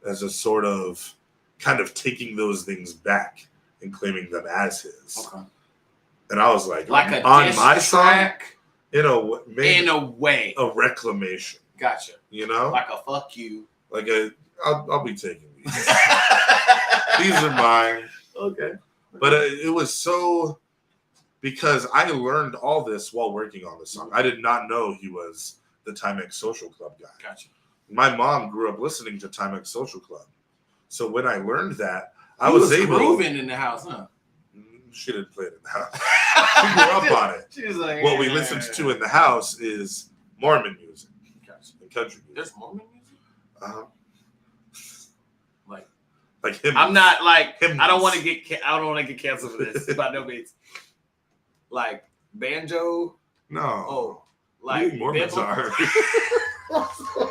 as a sort of kind of taking those things back and claiming them as his. Okay. And I was like a on diss my song, track, in a way. a reclamation. Gotcha. You know? Like a fuck you. Like I'll be taking these. These are mine. Okay. But it was so, because I learned all this while working on the song. I did not know he was the Timex Social Club guy. Gotcha. My mom grew up listening to Timex Social Club. So when I learned that, I He was able grooving in the house, huh? She didn't play it in the house. She grew up on it. She was like, What we listened to in the house is Mormon music and country music. There's Mormon music? Like him. I'm not like hymns. I don't want to get canceled for this by no means. Like banjo. No. Oh, What do you think Mormons are?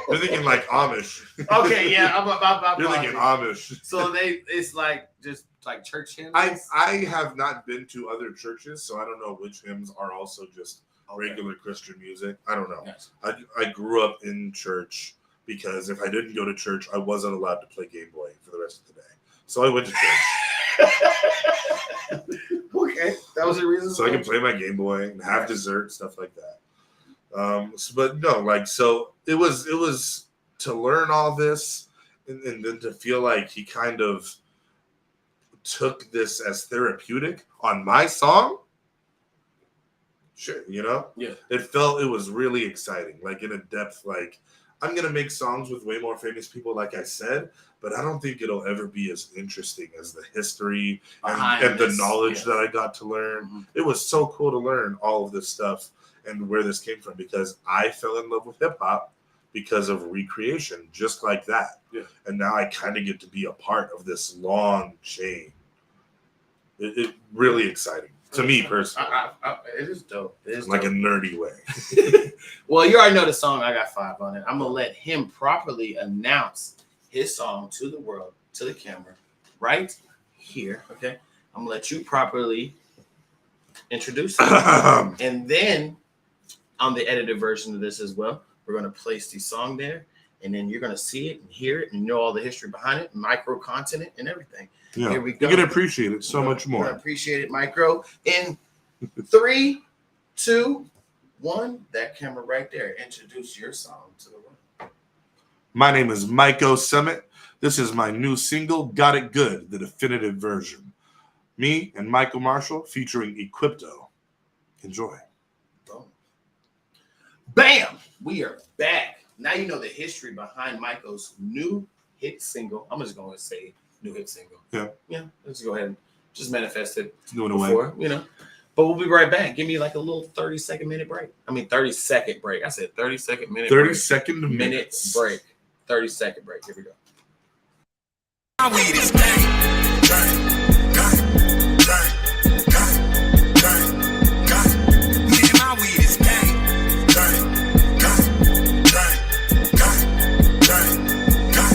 You're thinking like Amish. Okay, yeah, I'm You're thinking Amish. So it's like just like church hymns. I have not been to other churches, so I don't know which hymns are also just regular Christian music. I don't know. Yes. I grew up in church because if I didn't go to church, I wasn't allowed to play Game Boy for the rest of the day. So I went to church. Okay, that was the reason. So I could play my Game Boy and have dessert, stuff like that. But no, like, so it was to learn all this and then to feel like he kind of took this as therapeutic on my song. Sure, you know? Yeah. It was really exciting, like in a depth, like I'm going to make songs with way more famous people, like I said, but I don't think it'll ever be as interesting as the history and the knowledge that I got to learn. Mm-hmm. It was so cool to learn all of this stuff and where this came from, because I fell in love with hip hop because of recreation, just like that. Yeah. And now I kind of get to be a part of this long chain. It really exciting to me personally. It is dope. It is like dope. a nerdy way. Well, you already know the song. I got 5 on it. I'm gonna let him properly announce his song to the world, to the camera, right here. Okay. I'm gonna let you properly introduce it, and then on the edited version of this as well, we're gonna place the song there, and then you're gonna see it and hear it and know all the history behind it, micro content and everything. Yeah, here we go. You're gonna appreciate it so much more. I appreciate it, Micro. In 3, 2, 1, that camera right there. Introduce your song to the world. My name is Myko Summit. This is my new single, Got It Good, the definitive version. Me and Michael Marshall featuring Equipto. Enjoy. Boom. Bam! We are back. Now you know the history behind Myko's new hit single. I'm just going to say new hit single. Yeah. Let's go ahead and just manifest it Doing before, you know. But we'll be right back. Give me like a little 30-second minute break. I mean, 30-second break. I said 30-second minute 30-second break. minutes. Break. 30-second break. Here we go. My weed is gang, gang, gang, gang, gang, gang, gang. Man, my weed is gang, gang, gang, gang, gang, gang, gang.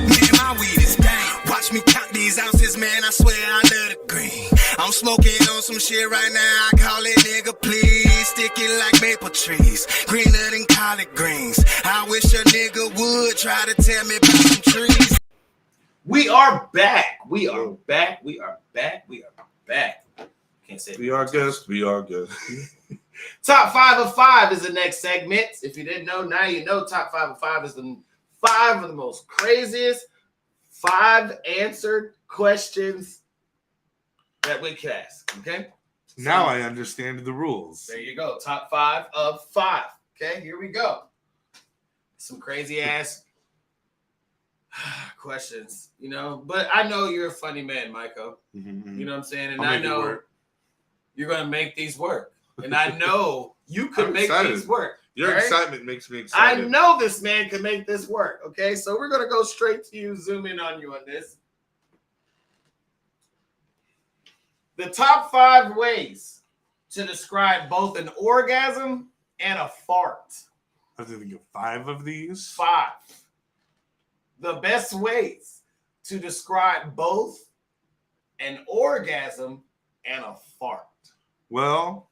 Man, my weed is gang. Watch me count these ounces, man. I swear I love the green. I'm smoking on some shit right now. I call it nigga, please. Stick it like maple trees, greener than collard greens. I wish a nigga would try to tell me about some trees. We are back. We are back. We are back. We are back. Can't say it. We are good. We are good. Top 5 of 5 is the next segment. If you didn't know, now you know. Top 5 of 5 is the 5 of the most craziest 5 answered questions that we could ask. Okay. Now I understand the rules. There you go. Top 5 of 5. Okay. Here we go. Some crazy ass questions, you know, but I know you're a funny man, Myko. Mm-hmm. You know what I'm saying? And I know you're going to make these work. And I know you could make these work. Your excitement makes me excited. I know this man can make this work. Okay. So we're going to go straight to you, zoom in on you on this. The top 5 ways to describe both an orgasm and a fart. I have to think of 5 of these. 5. The best ways to describe both an orgasm and a fart. Well,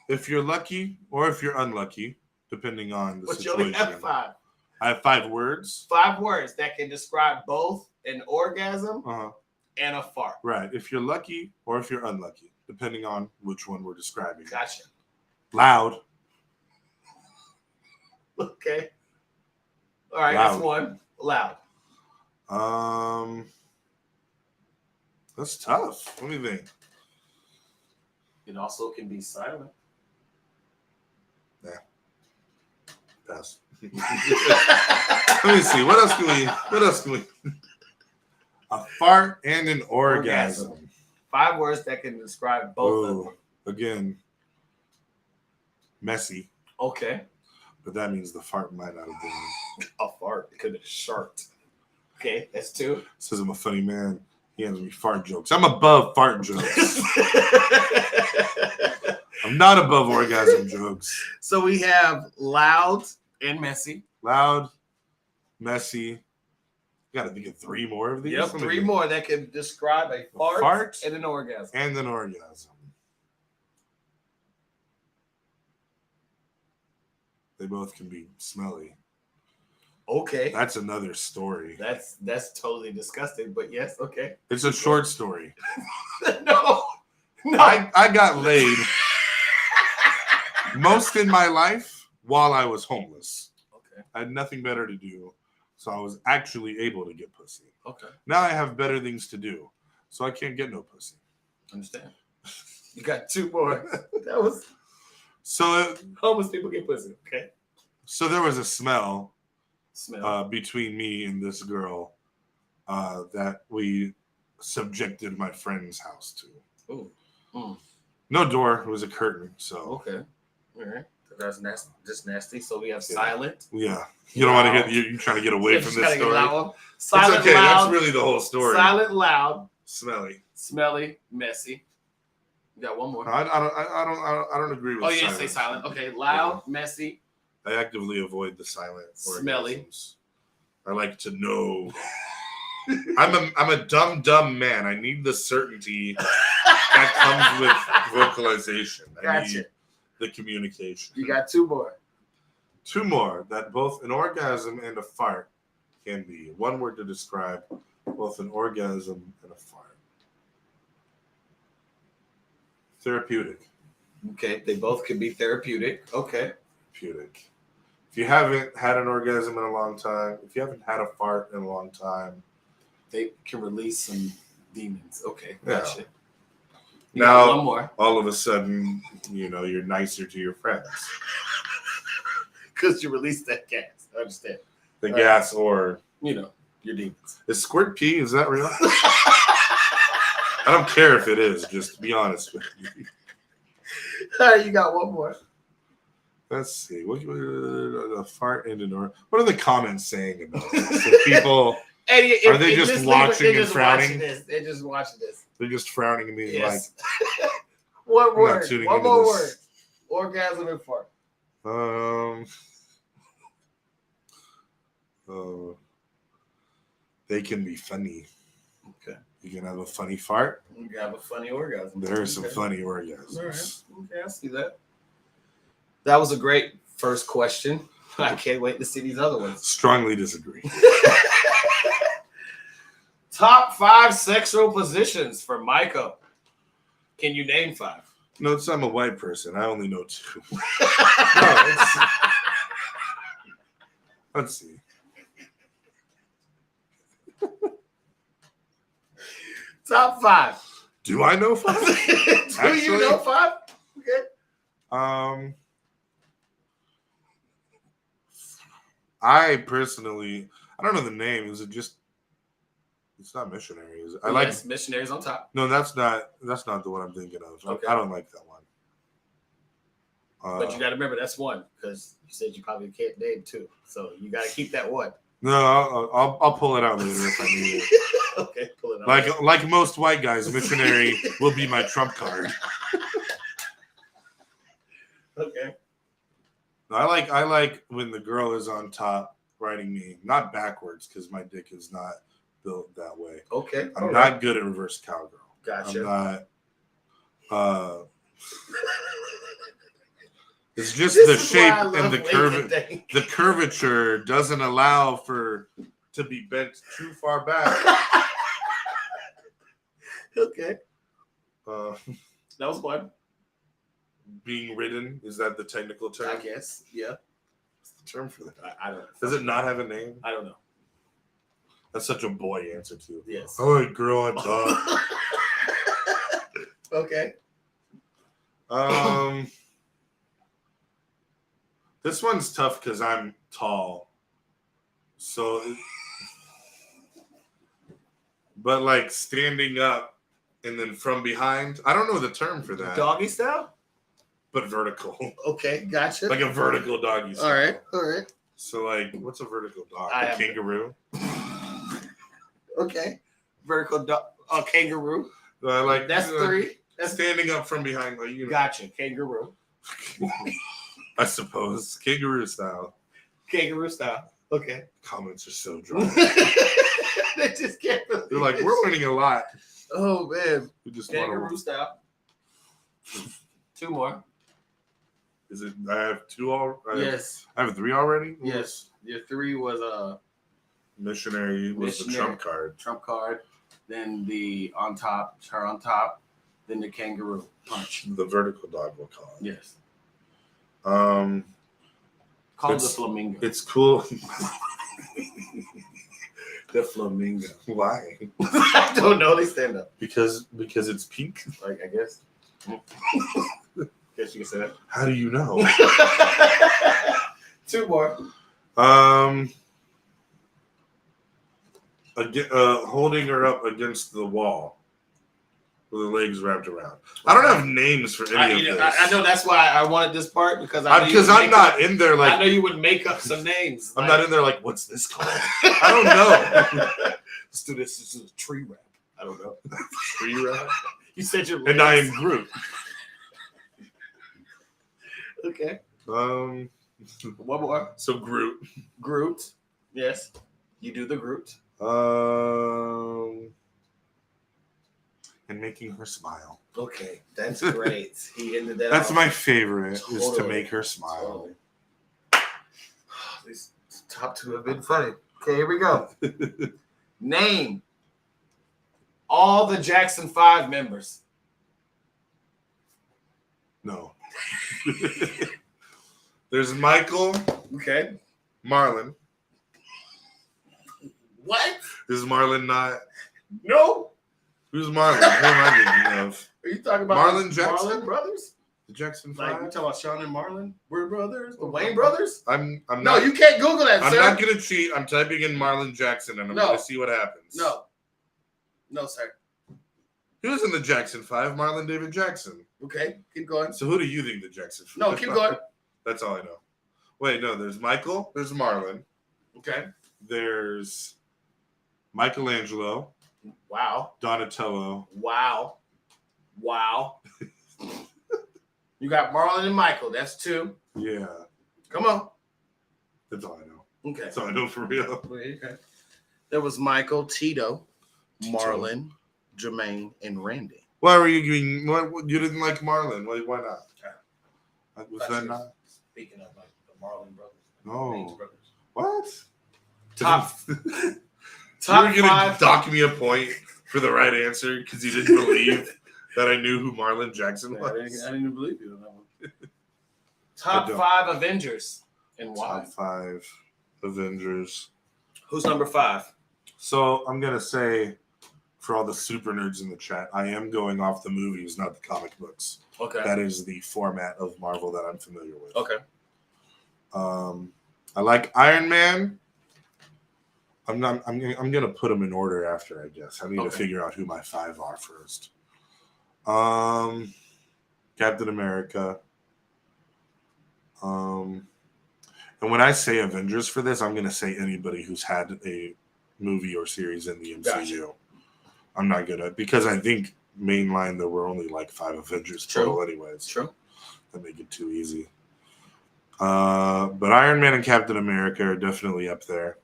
if you're lucky or if you're unlucky, depending on the But you situation. only have 5. I have 5 words. 5 words that can describe both an orgasm Uh-huh. and a fart. Right. If you're lucky or if you're unlucky, depending on which one we're describing. Gotcha. Loud. Okay. All right, Loud. that's one. Loud. That's tough. Let me think. It also can be silent. Pass. Let me see. What else can we? A fart and an orgasm. 5 words that can describe both of them. Again, messy. Okay. But that means the fart might not have been. A fart. It could have been shark. Okay, that's 2. Says I'm a funny man. He hands me fart jokes. I'm above fart jokes. I'm not above orgasm jokes. So we have loud and messy. Loud, messy. You got to think of 3 more of these. Yep, 3 more that can describe a fart and an orgasm. And an orgasm. They both can be smelly. Okay. That's another story. That's totally disgusting, but yes, okay. It's a short story. No. I got laid most in my life while I was homeless. Okay. I had nothing better to do, so I was actually able to get pussy. Okay. Now I have better things to do, so I can't get no pussy. Understand. You got 2 more. That was So homeless people get pussy. Okay. So there was a smell between between me and this girl that we subjected my friend's house to. Ooh. Mm. No door. It was a curtain. So Okay. All right. That's nasty. Just nasty. So we have silent. Yeah. You don't want to get. You're trying to get away from this story. Silent, it's okay. loud. That's really the whole story. Silent, loud. Smelly. Messy. You got one more. I don't agree with. Oh, you didn't say silent. Okay. Loud, messy. I actively avoid the silent. Smelly. Orgasms. I like to know. I'm a dumb man. I need the certainty that comes with vocalization. I need the communication. You got 2 more. 2 more that both an orgasm and a fart can be. 1 word to describe both an orgasm and a fart. Therapeutic. Okay, they both can be therapeutic. Okay. Therapeutic. If you haven't had an orgasm in a long time, if you haven't had a fart in a long time, they can release some demons. Okay, yeah. Gotcha. Now, one more. All of a sudden, you're nicer to your friends. Because you released that gas. I understand. The gas or... your demons. Is squirt pee, is that real? I don't care if it is, just to be honest with you. All right, you got 1 more. Let's see. What a fart and an or. What are the comments saying about this? So people are they just watching and frowning? They're just watching this. They're just frowning and being like, one word. One more word. Orgasm and fart. They can be funny. Okay. You can have a funny fart. You can have a funny orgasm. There are some funny orgasms. All right. Okay, I see that. That was a great first question. I can't wait to see these other ones. Strongly disagree. Top 5 sexual positions for Myko. Can you name 5? No, I'm a white person. I only know 2. Let's see. Top 5. Do I know 5? Do you know 5? Okay. I personally, I don't know the name. Is it just? It's not missionary, is it? I like missionaries on top. No, that's not the one I'm thinking of. Okay. I don't like that one. But you got to remember that's 1 because you said you probably can't name 2, so you got to keep that 1. No, I'll pull it out later if I need it. Okay, pull it out. Like most white guys, missionary will be my trump card. Okay. No, I like when the girl is on top riding me, not backwards because my dick is not built that way. Okay. I'm not good at reverse cowgirl. Gotcha. I'm not. It's just This the is why I shape love and the Wake and Dank. the curvature doesn't allow for to be bent too far back. Okay. Uh, That was one. being ridden, is that the technical term? I guess. Yeah. What's the term for that? I don't know. Does it not have a name? I don't know. That's such a boy answer too. Yes. I like girl on top. Okay. This one's tough because I'm tall. So, but like standing up and then from behind, I don't know the term for that. Doggy style? But vertical. Okay, gotcha. Like a vertical doggy style. All right. So like, what's a vertical dog? I A have- kangaroo? Okay. Vertical dog. Kangaroo. That's three. That's standing up from behind. Like, you know, gotcha. Kangaroo. I suppose. Kangaroo style. Kangaroo style. Okay. Comments are so dry. They just can't believe They're like, it. we're learning a lot. Oh man. We just Kangaroo want style. Two more. to. Is it? I have two all. Yes. I have three already. Yes. Your three was Missionary was the trump card. Trump card. Then the on top, her on top. Then the kangaroo punch. The vertical dog will call it. Yes. Um, Call it the It's- flamingo. it's cool. The flamingo. Why? I don't know. They stand up. Because it's pink. Like I guess. Guess you can say that. How do you know? Two more. Holding her up against the wall with her legs wrapped around. I don't have names for any of this. I know that's why I wanted this part because I know Because I'm not in there I know like you would make up some names. I'm not in there like what's this called? I don't know. Let's do this. This is a tree wrap. I don't know. Tree wrap. You said your And I am Groot. okay. One more. So Groot. Groot. Yes. You do the Groot. And making her smile. Okay, that's great. He ended that. That's off. my favorite is to Totally. make her smile. Totally. These top two have been funny. Okay, here we go. Name all the Jackson 5 members. No. There's Michael, Okay. Marlon. What? Is Marlon not? No. Who's Marlon? Who am I thinking of? Are you talking about Marlon Jackson? Marlon brothers? The Jackson Like you 5? talking about Sean and Marlon? We're brothers. The Wayne brothers? I'm No, not. you can't Google that, I'm sir. not gonna cheat. I'm typing in Marlon Jackson and I'm No. gonna see what happens. No. No, sir. Who's in the Jackson 5? Marlon David Jackson. Okay, keep going. So who do you think the Jackson 5? No, keep going. That's all I know. Wait, no, there's Michael, there's Marlon, Okay. there's Michelangelo, Wow. Donatello. Wow. Wow. You got Marlon and Michael. That's two. Yeah, Come on. that's all I know. Okay. That's all I know for real. Okay. There was Michael, Tito, Marlon, Jermaine, and Randy. Why were you giving? What you didn't like Marlon? Why not? Was Thought that you not? was Speaking of like the Marlon brothers. No. Wayne's brothers. What? Top You top were gonna five. dock me a point for the right answer because you didn't believe that I knew who Marlon Jackson I was. didn't even believe you on that one. Top don't. 5 Avengers and why? Top 5 Avengers. Who's number 5? So I'm gonna say, for all the super nerds in the chat, I am going off the movies, not the comic books. Okay. That is the format of Marvel that I'm familiar with. Okay. I like Iron Man. I'm gonna put them in order after, I guess. I need to Okay. figure out who my 5 are first. Captain America. And when I say Avengers for this, I'm gonna say anybody who's had a movie or series in the MCU. Gotcha. I'm not gonna, because I think mainline there were only like 5 Avengers total anyways. True. That make it too easy. But Iron Man and Captain America are definitely up there.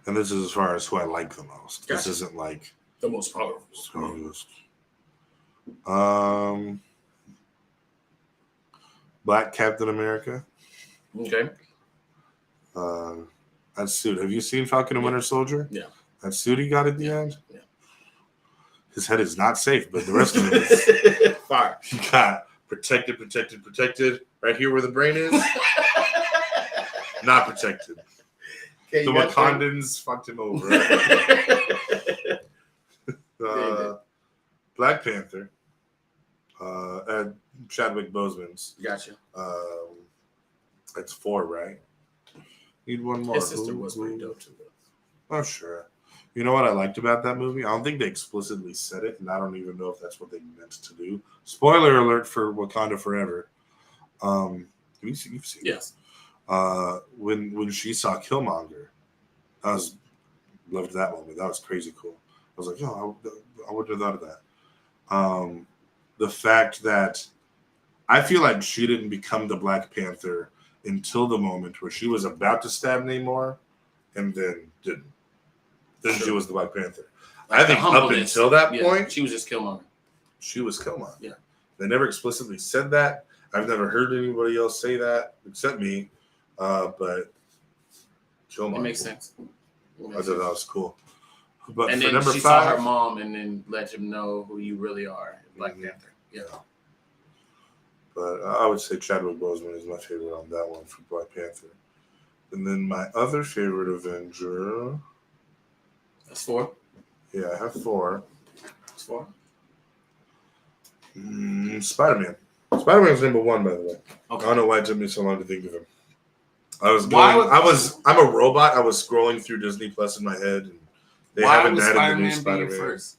And And this is as far as who I like the most. Gotcha. This isn't like The most powerful. strongest. Black Captain America. Okay. That suit. Have you seen Falcon and Winter Soldier? Yeah. That suit he got at the end? Yeah. His head is not safe, but the rest of it is fire. He got protected. Right here where the brain is. Not protected. Okay, The Wakandans fucked him over. Black Panther. And Chadwick Boseman's. Gotcha. That's 4, right? Need one more. His sister was pretty dope too. Oh, sure. You know what I liked about that movie? I don't think they explicitly said it, and I don't even know if that's what they meant to do. Spoiler alert for Wakanda Forever. You've seen it? Yes. When she saw Killmonger, loved that moment. That was crazy cool. I was like, oh, I wouldn't have thought of that. The fact that I feel like she didn't become the Black Panther until the moment where she was about to stab Namor, and then didn't. Then she was the Black Panther. Like I think up until that point, she was just Killmonger. She was Killmonger. Yeah. They never explicitly said that. I've never heard anybody else say that except me. But Killmonger. It makes sense. I thought that was cool. But and for then number she 5, saw her mom and then let him know who you really are, Black Panther. Yeah. But I would say Chadwick Boseman is my favorite on that one for Black Panther. And then my other favorite Avenger. That's 4. Yeah, I have 4. That's 4. Spider-Man. Spider-Man's number 1, by the way. Okay. I don't know why it took me so long to think of him. I'm a robot. I was scrolling through Disney Plus in my head, and they haven't added the new Spider-Man. First?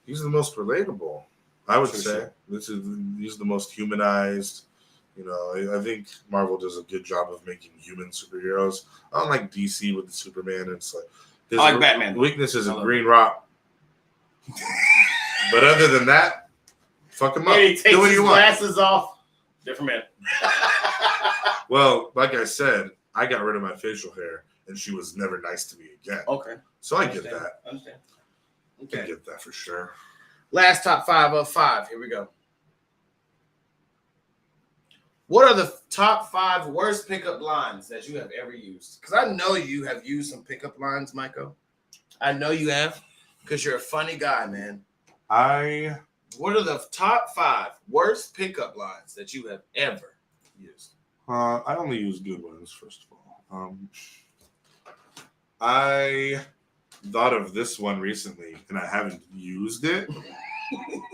He's the most relatable, I would say. Sure. He's the most humanized. You know, I think Marvel does a good job of making human superheroes. I don't like DC with the Superman. It's like his I like Batman. Weakness is a green rock. But other than that, fuck him up. He takes Do what his you want. glasses off. Different man. Well, like I said, I got rid of my facial hair, and she was never nice to me again. Okay. So I get that. Understand. I get that for sure. Last top 5 of 5. Here we go. What are the top 5 worst pickup lines that you have ever used? Because I know you have used some pickup lines, Myko. I know you have, because you're a funny guy, man. What are the top 5 worst pickup lines that you have ever used? I only use good ones, first of all. I thought of this one recently, and I haven't used it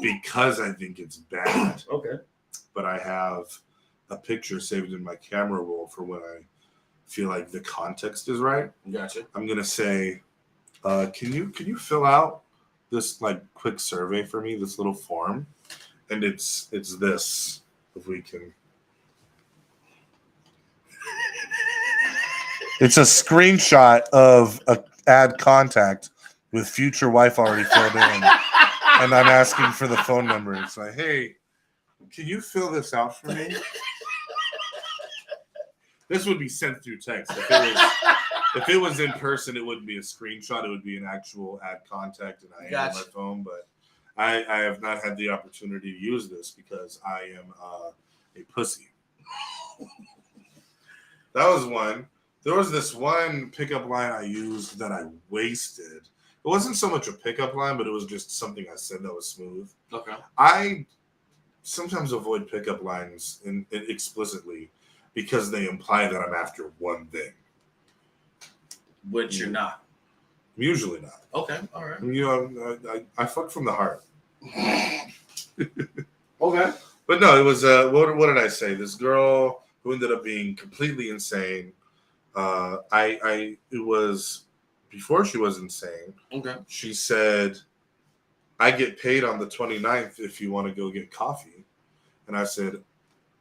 because I think it's bad. Okay. But I have a picture saved in my camera roll for when I feel like the context is right. Gotcha. I'm gonna say, can you fill out this like quick survey for me, this little form? And it's this, if we can. It's a screenshot of a add contact with future wife already filled in. And I'm asking for the phone number. It's like, hey, can you fill this out for me? This would be sent through text. If it was in person, it wouldn't be a screenshot. It would be an actual add contact, and I have my phone. But I have not had the opportunity to use this because I am a pussy. That was one. There was this one pickup line I used that I wasted. It wasn't so much a pickup line, but it was just something I said that was smooth. Okay. I sometimes avoid pickup lines explicitly because they imply that I'm after one thing. Which you're not. Usually not. Okay, all right. You know, I fuck from the heart. Okay. But no, it was, what did I say? This girl who ended up being completely insane. It was before she was insane. Okay. She said, I get paid on the 29th if you want to go get coffee. And I said,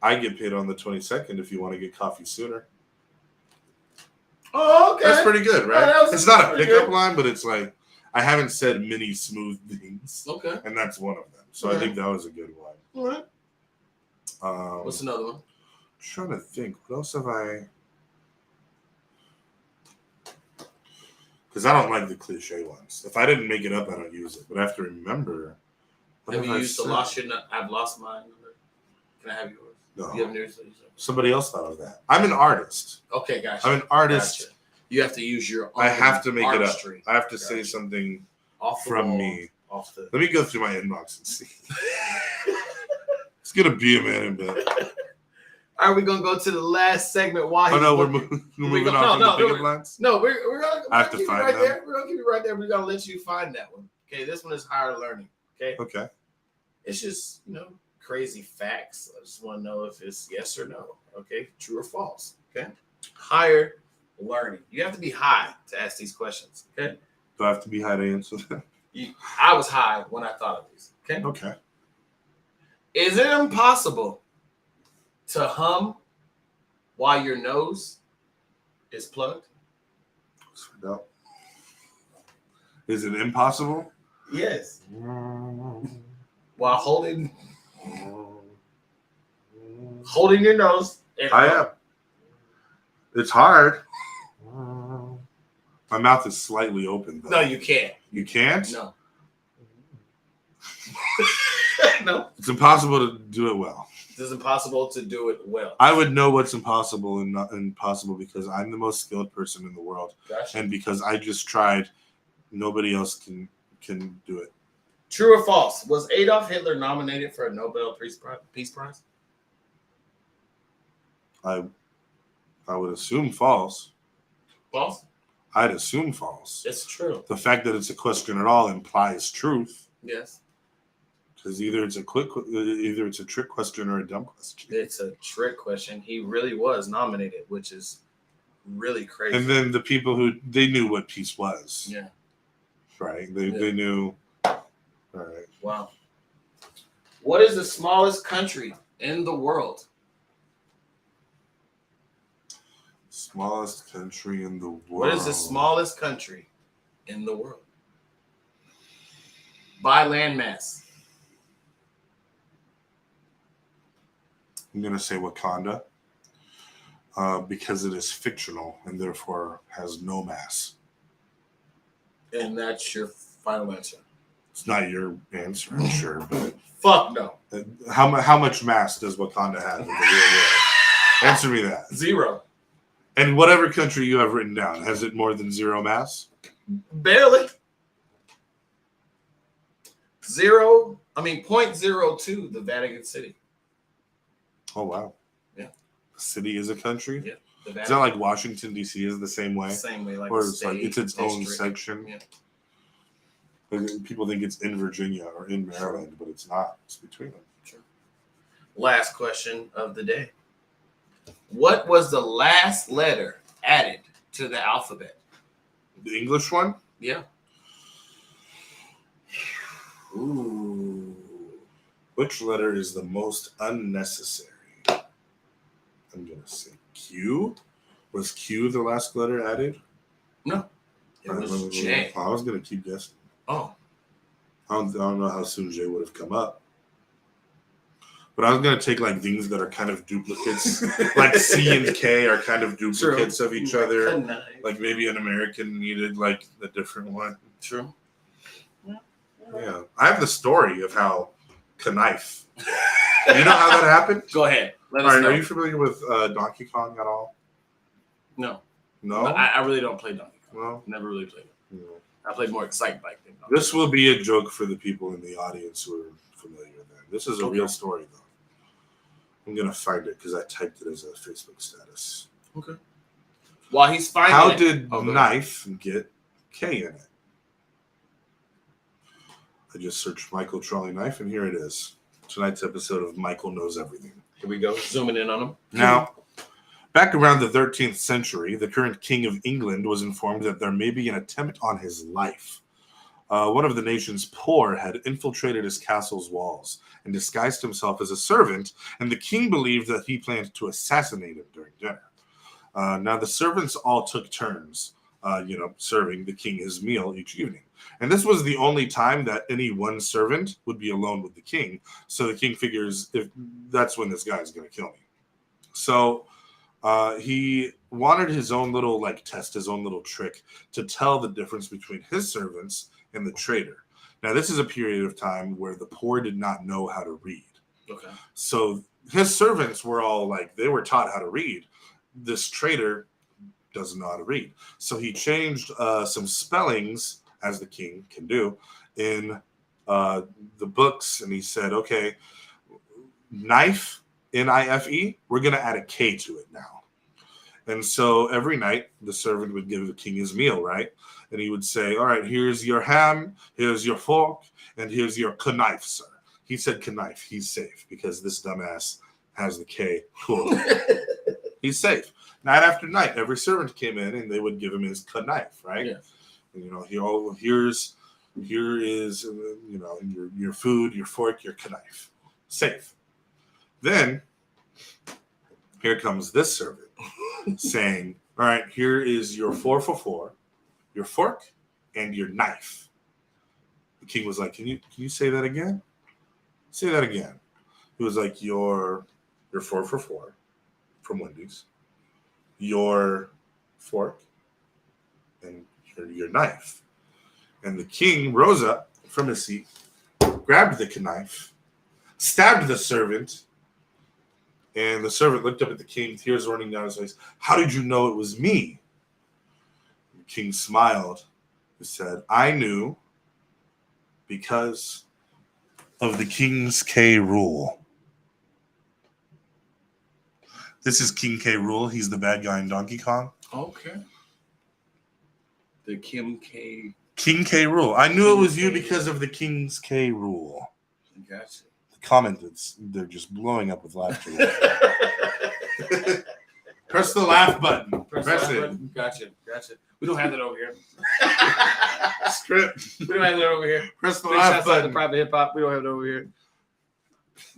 I get paid on the 22nd if you want to get coffee sooner. Oh, okay. That's pretty good, right? Oh, it's not a pickup line, but it's like, I haven't said many smooth things. Okay. And that's one of them. So I think that was a good one. All right. What's another one? I'm trying to think. What else have I... Because I don't like the cliche ones. If I didn't make it up, I don't use it. But I have to remember. Have you used the lost your number? I've lost my number. Can I have yours? No. You have yours? Somebody else thought of that. I'm an artist. Okay, gotcha. I'm an artist. Gotcha. You have to use your own I have to make artistry. it up. I have to say something from me. Off the... Let me go through my inbox and see. It's going to be a man in bed. All right, we're going to go to the last segment. Why? Oh, no, we're moving on from the pickup lines? No, we're going I have to keep find it right them. there. We're going to keep it right there. We're going to let you find that one. Okay, this one is higher learning. Okay? Okay. It's just, crazy facts. I just want to know if it's yes or no. Okay? True or false. Okay? Higher learning. You have to be high to ask these questions. Okay? Do I have to be high to answer that? I was high when I thought of these. Okay? Okay. Is it impossible to hum while your nose is plugged? Let's find out. Is it impossible? Yes. While holding your nose. I am. It's hard. My mouth is slightly open, though. No, you can't. You can't? No. No. It's impossible to do it well. It's impossible to do it well. I would know what's impossible and not impossible because I'm the most skilled person in the world. Gotcha. And because I just tried, nobody else can do it. True or false? Was Adolf Hitler nominated for a Nobel Peace Prize? I would assume false. False? I'd assume false. It's true. The fact that it's a question at all implies truth. Yes. Because either it's a trick question or a dumb question. It's a trick question. He really was nominated, which is really crazy. And then the people they knew what peace was. Yeah. Right. They knew. All right. Wow. What is the smallest country in the world? Smallest country in the world. What is the smallest country in the world? By landmass. I'm going to say Wakanda because it is fictional and therefore has no mass. And that's your final answer. It's not your answer, I'm sure, but Fuck no. how much mass does Wakanda have in the real world? Answer me that. 0. And whatever country you have written down, has it more than 0 mass? Barely. 0.02, the Vatican City. Oh, wow. Yeah. The city is a country? Yeah. Is that like Washington, D.C. is the same way? Same way, like or it's like it's its own section? Yeah. Like, people think it's in Virginia or in Maryland, but it's not. It's between them. Sure. Last question of the day. What was the last letter added to the alphabet? The English one? Yeah. Ooh. Which letter is the most unnecessary? I'm going to say Q. Was Q the last letter added? No. It was J. I was going to keep guessing. Oh. I don't know how soon J would have come up. But I was going to take like things that are kind of duplicates. Like C and K are kind of duplicates of each other. Like maybe an American needed like a different one. True. Yeah. I have the story of how knife. You know how that happened? Go ahead. Let us know. Are you familiar with Donkey Kong at all? No. No? I really don't play Donkey Kong. No? Never really played it. No. I played more Excite Bike than Donkey This will be a joke for the people in the audience who are familiar with that. This is a real story, though. I'm going to find it because I typed it as a Facebook status. Okay. While he's finding How it, did knife get K in it? I just searched Michael Trolley Knife, and here it is. Tonight's episode of Michael Knows Everything. Here we go. Zooming in on him. Now, back around the 13th century, the current king of England was informed that there may be an attempt on his life. One of the nation's poor had infiltrated his castle's walls and disguised himself as a servant, and the king believed that he planned to assassinate him during dinner. Now, the servants all took turns, serving the king his meal each evening. And this was the only time that any one servant would be alone with the king. So the king figures, if that's when this guy is going to kill me. So he wanted his own little test, his own little trick to tell the difference between his servants and the trader. Now, this is a period of time where the poor did not know how to read. Okay. So his servants were all they were taught how to read. This trader doesn't know how to read. So he changed some spellings, as the king can do, in the books. And he said, okay, knife, N-I-F-E, we're going to add a K to it now. And so every night the servant would give the king his meal, right? And he would say, all right, here's your ham, here's your fork, and here's your knife, sir. He said knife. He's safe because this dumbass has the K. Cool. He's safe. Night after night, every servant came in and they would give him his knife, right? Yeah. And, here is, your food, your fork, your knife. Safe. Then here comes this servant saying, all right, here is your 4 for 4, your fork, and your knife. The king was like, can you say that again? Say that again. He was like, your 4 for 4 from Wendy's, your fork, and your knife. And the king rose up from his seat, grabbed the knife, stabbed the servant, and the servant looked up at the king, tears running down his face. How did you know it was me? The king smiled and said, I knew because of the King's K rule. This is King K rule. He's the bad guy in Donkey Kong. Okay. The Kim K. King K rule. I knew it was you because of the King's K rule. Gotcha. The comments, they're just blowing up with laughter. Press the laugh button. Press it. Button. Gotcha. We don't have that over here. Script. We don't have that over here. Press the Big laugh shouts out to button. Private Hip Hop. We don't have it over here.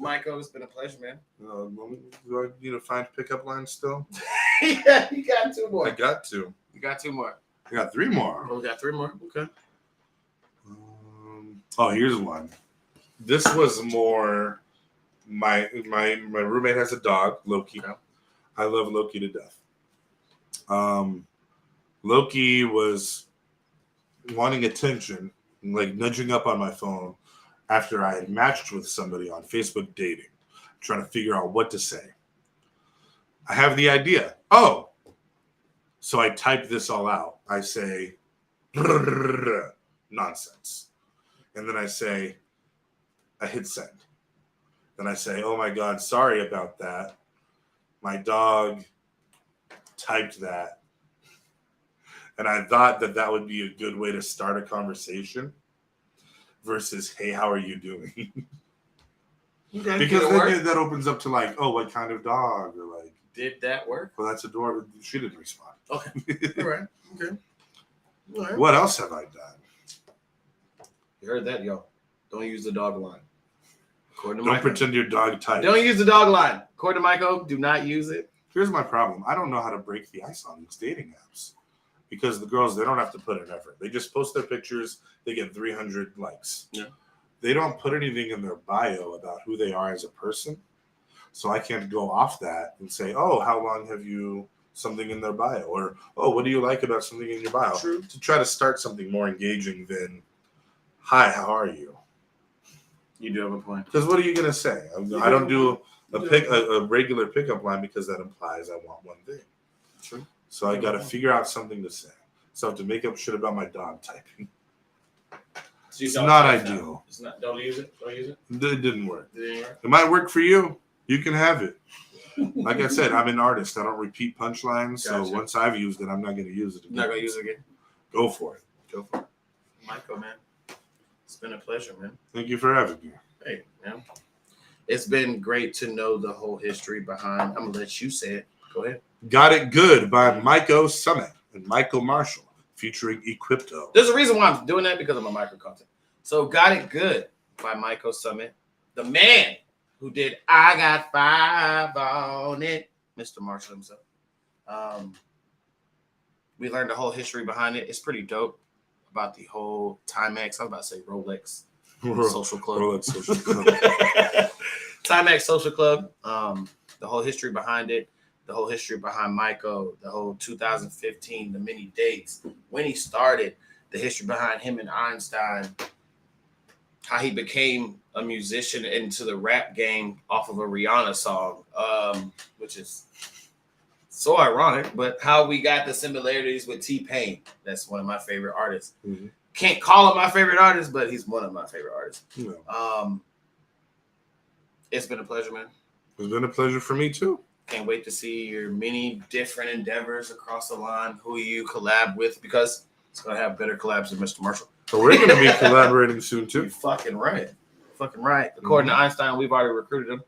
Myko, it's been a pleasure, man. Do I need to find pickup lines still? Yeah, you got 2 more. I got to. You got 2 more. I got 3 more. Oh, we got 3 more. Okay. Here's one. This was more. My roommate has a dog, Loki. Okay. I love Loki to death. Loki was wanting attention, nudging up on my phone after I had matched with somebody on Facebook dating, trying to figure out what to say. I have the idea. Oh, so I type this all out. I say, nonsense. And then I hit send. Then I say, oh my God, sorry about that. My dog typed that. And I thought that would be a good way to start a conversation versus, hey, how are you doing? Okay. Because then that opens up to what kind of dog? Or did that work? Well, that's adorable. She didn't respond. Okay. All right. Okay. All right. What else have I done? You heard that, yo. Don't use the dog line. Don't pretend your dog types. Don't use the dog line. According to Myko, do not use it. Here's my problem. I don't know how to break the ice on these dating apps. Because the girls, they don't have to put in effort. They just post their pictures. They get 300 likes. Yeah. They don't put anything in their bio about who they are as a person. So I can't go off that and say, oh, how long have you something in their bio? Or, oh, what do you like about something in your bio? True. To try to start something more engaging than, hi, how are you? You do have a point. Because what are you going to say? I don't do a regular pickup line because that implies I want one thing. True. So I got to figure out something to say. So I have to make up shit about my dog typing. So it's not ideal. It's not. Don't use it. Don't use it. It didn't work. Didn't work. It might work for you. You can have it. Like I said, I'm an artist. I don't repeat punchlines. Gotcha. So once I've used it, I'm not going to use it again. Not gonna use it again. Go for it. Go for it. Myko, man. It's been a pleasure, man. Thank you for having me. Hey, man. It's been great to know the whole history behind. I'm gonna let you say it. Go ahead. Got It Good by Myko Summit and Michael Marshall, featuring Equipto. There's a reason why I'm doing that because of my micro content. So, Got It Good by Myko Summit, the man who did I Got 5 on It, Mr. Marshall himself. We learned the whole history behind it. It's pretty dope about the whole Timex. I was about to say Rolex Social Club. Rolex Social Club. Timex Social Club. The whole history behind it. the whole history behind Myko, the whole 2015, the many dates, when he started, the history behind him and Einstein, how he became a musician into the rap game off of a Rihanna song, which is so ironic, but how we got the similarities with T-Pain. That's one of my favorite artists. Mm-hmm. Can't call him my favorite artist, but he's one of my favorite artists. No. It's been a pleasure, man. It's been a pleasure for me too. Can't wait to see your many different endeavors across the line, who you collab with, because it's going to have better collabs than Mr. Marshall. So we're going to be collaborating soon too. You're fucking right. Fucking right. According to Einstein, we've already recruited him.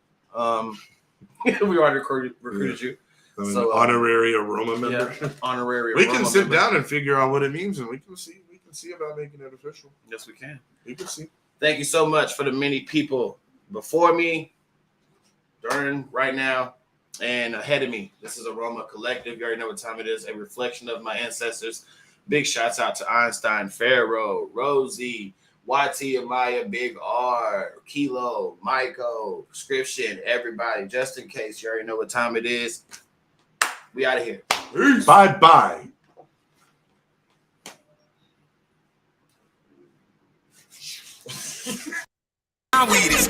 We already recruited you. So honorary aroma member. Yeah, honorary. We can sit down and figure out what it means, and we can see about making it official. Yes, we can. We can see. Thank you so much for the many people before me, during, right now, and ahead of me. This is Aroma Collective. You already know what time it is. A reflection of my ancestors. Big shouts out to Einstein, Pharaoh, Rosie, YT Amaya, Big R, Kilo, Myko, Description, everybody. Just in case you already know what time it is. We out of here. Peace. Bye-bye. My weed is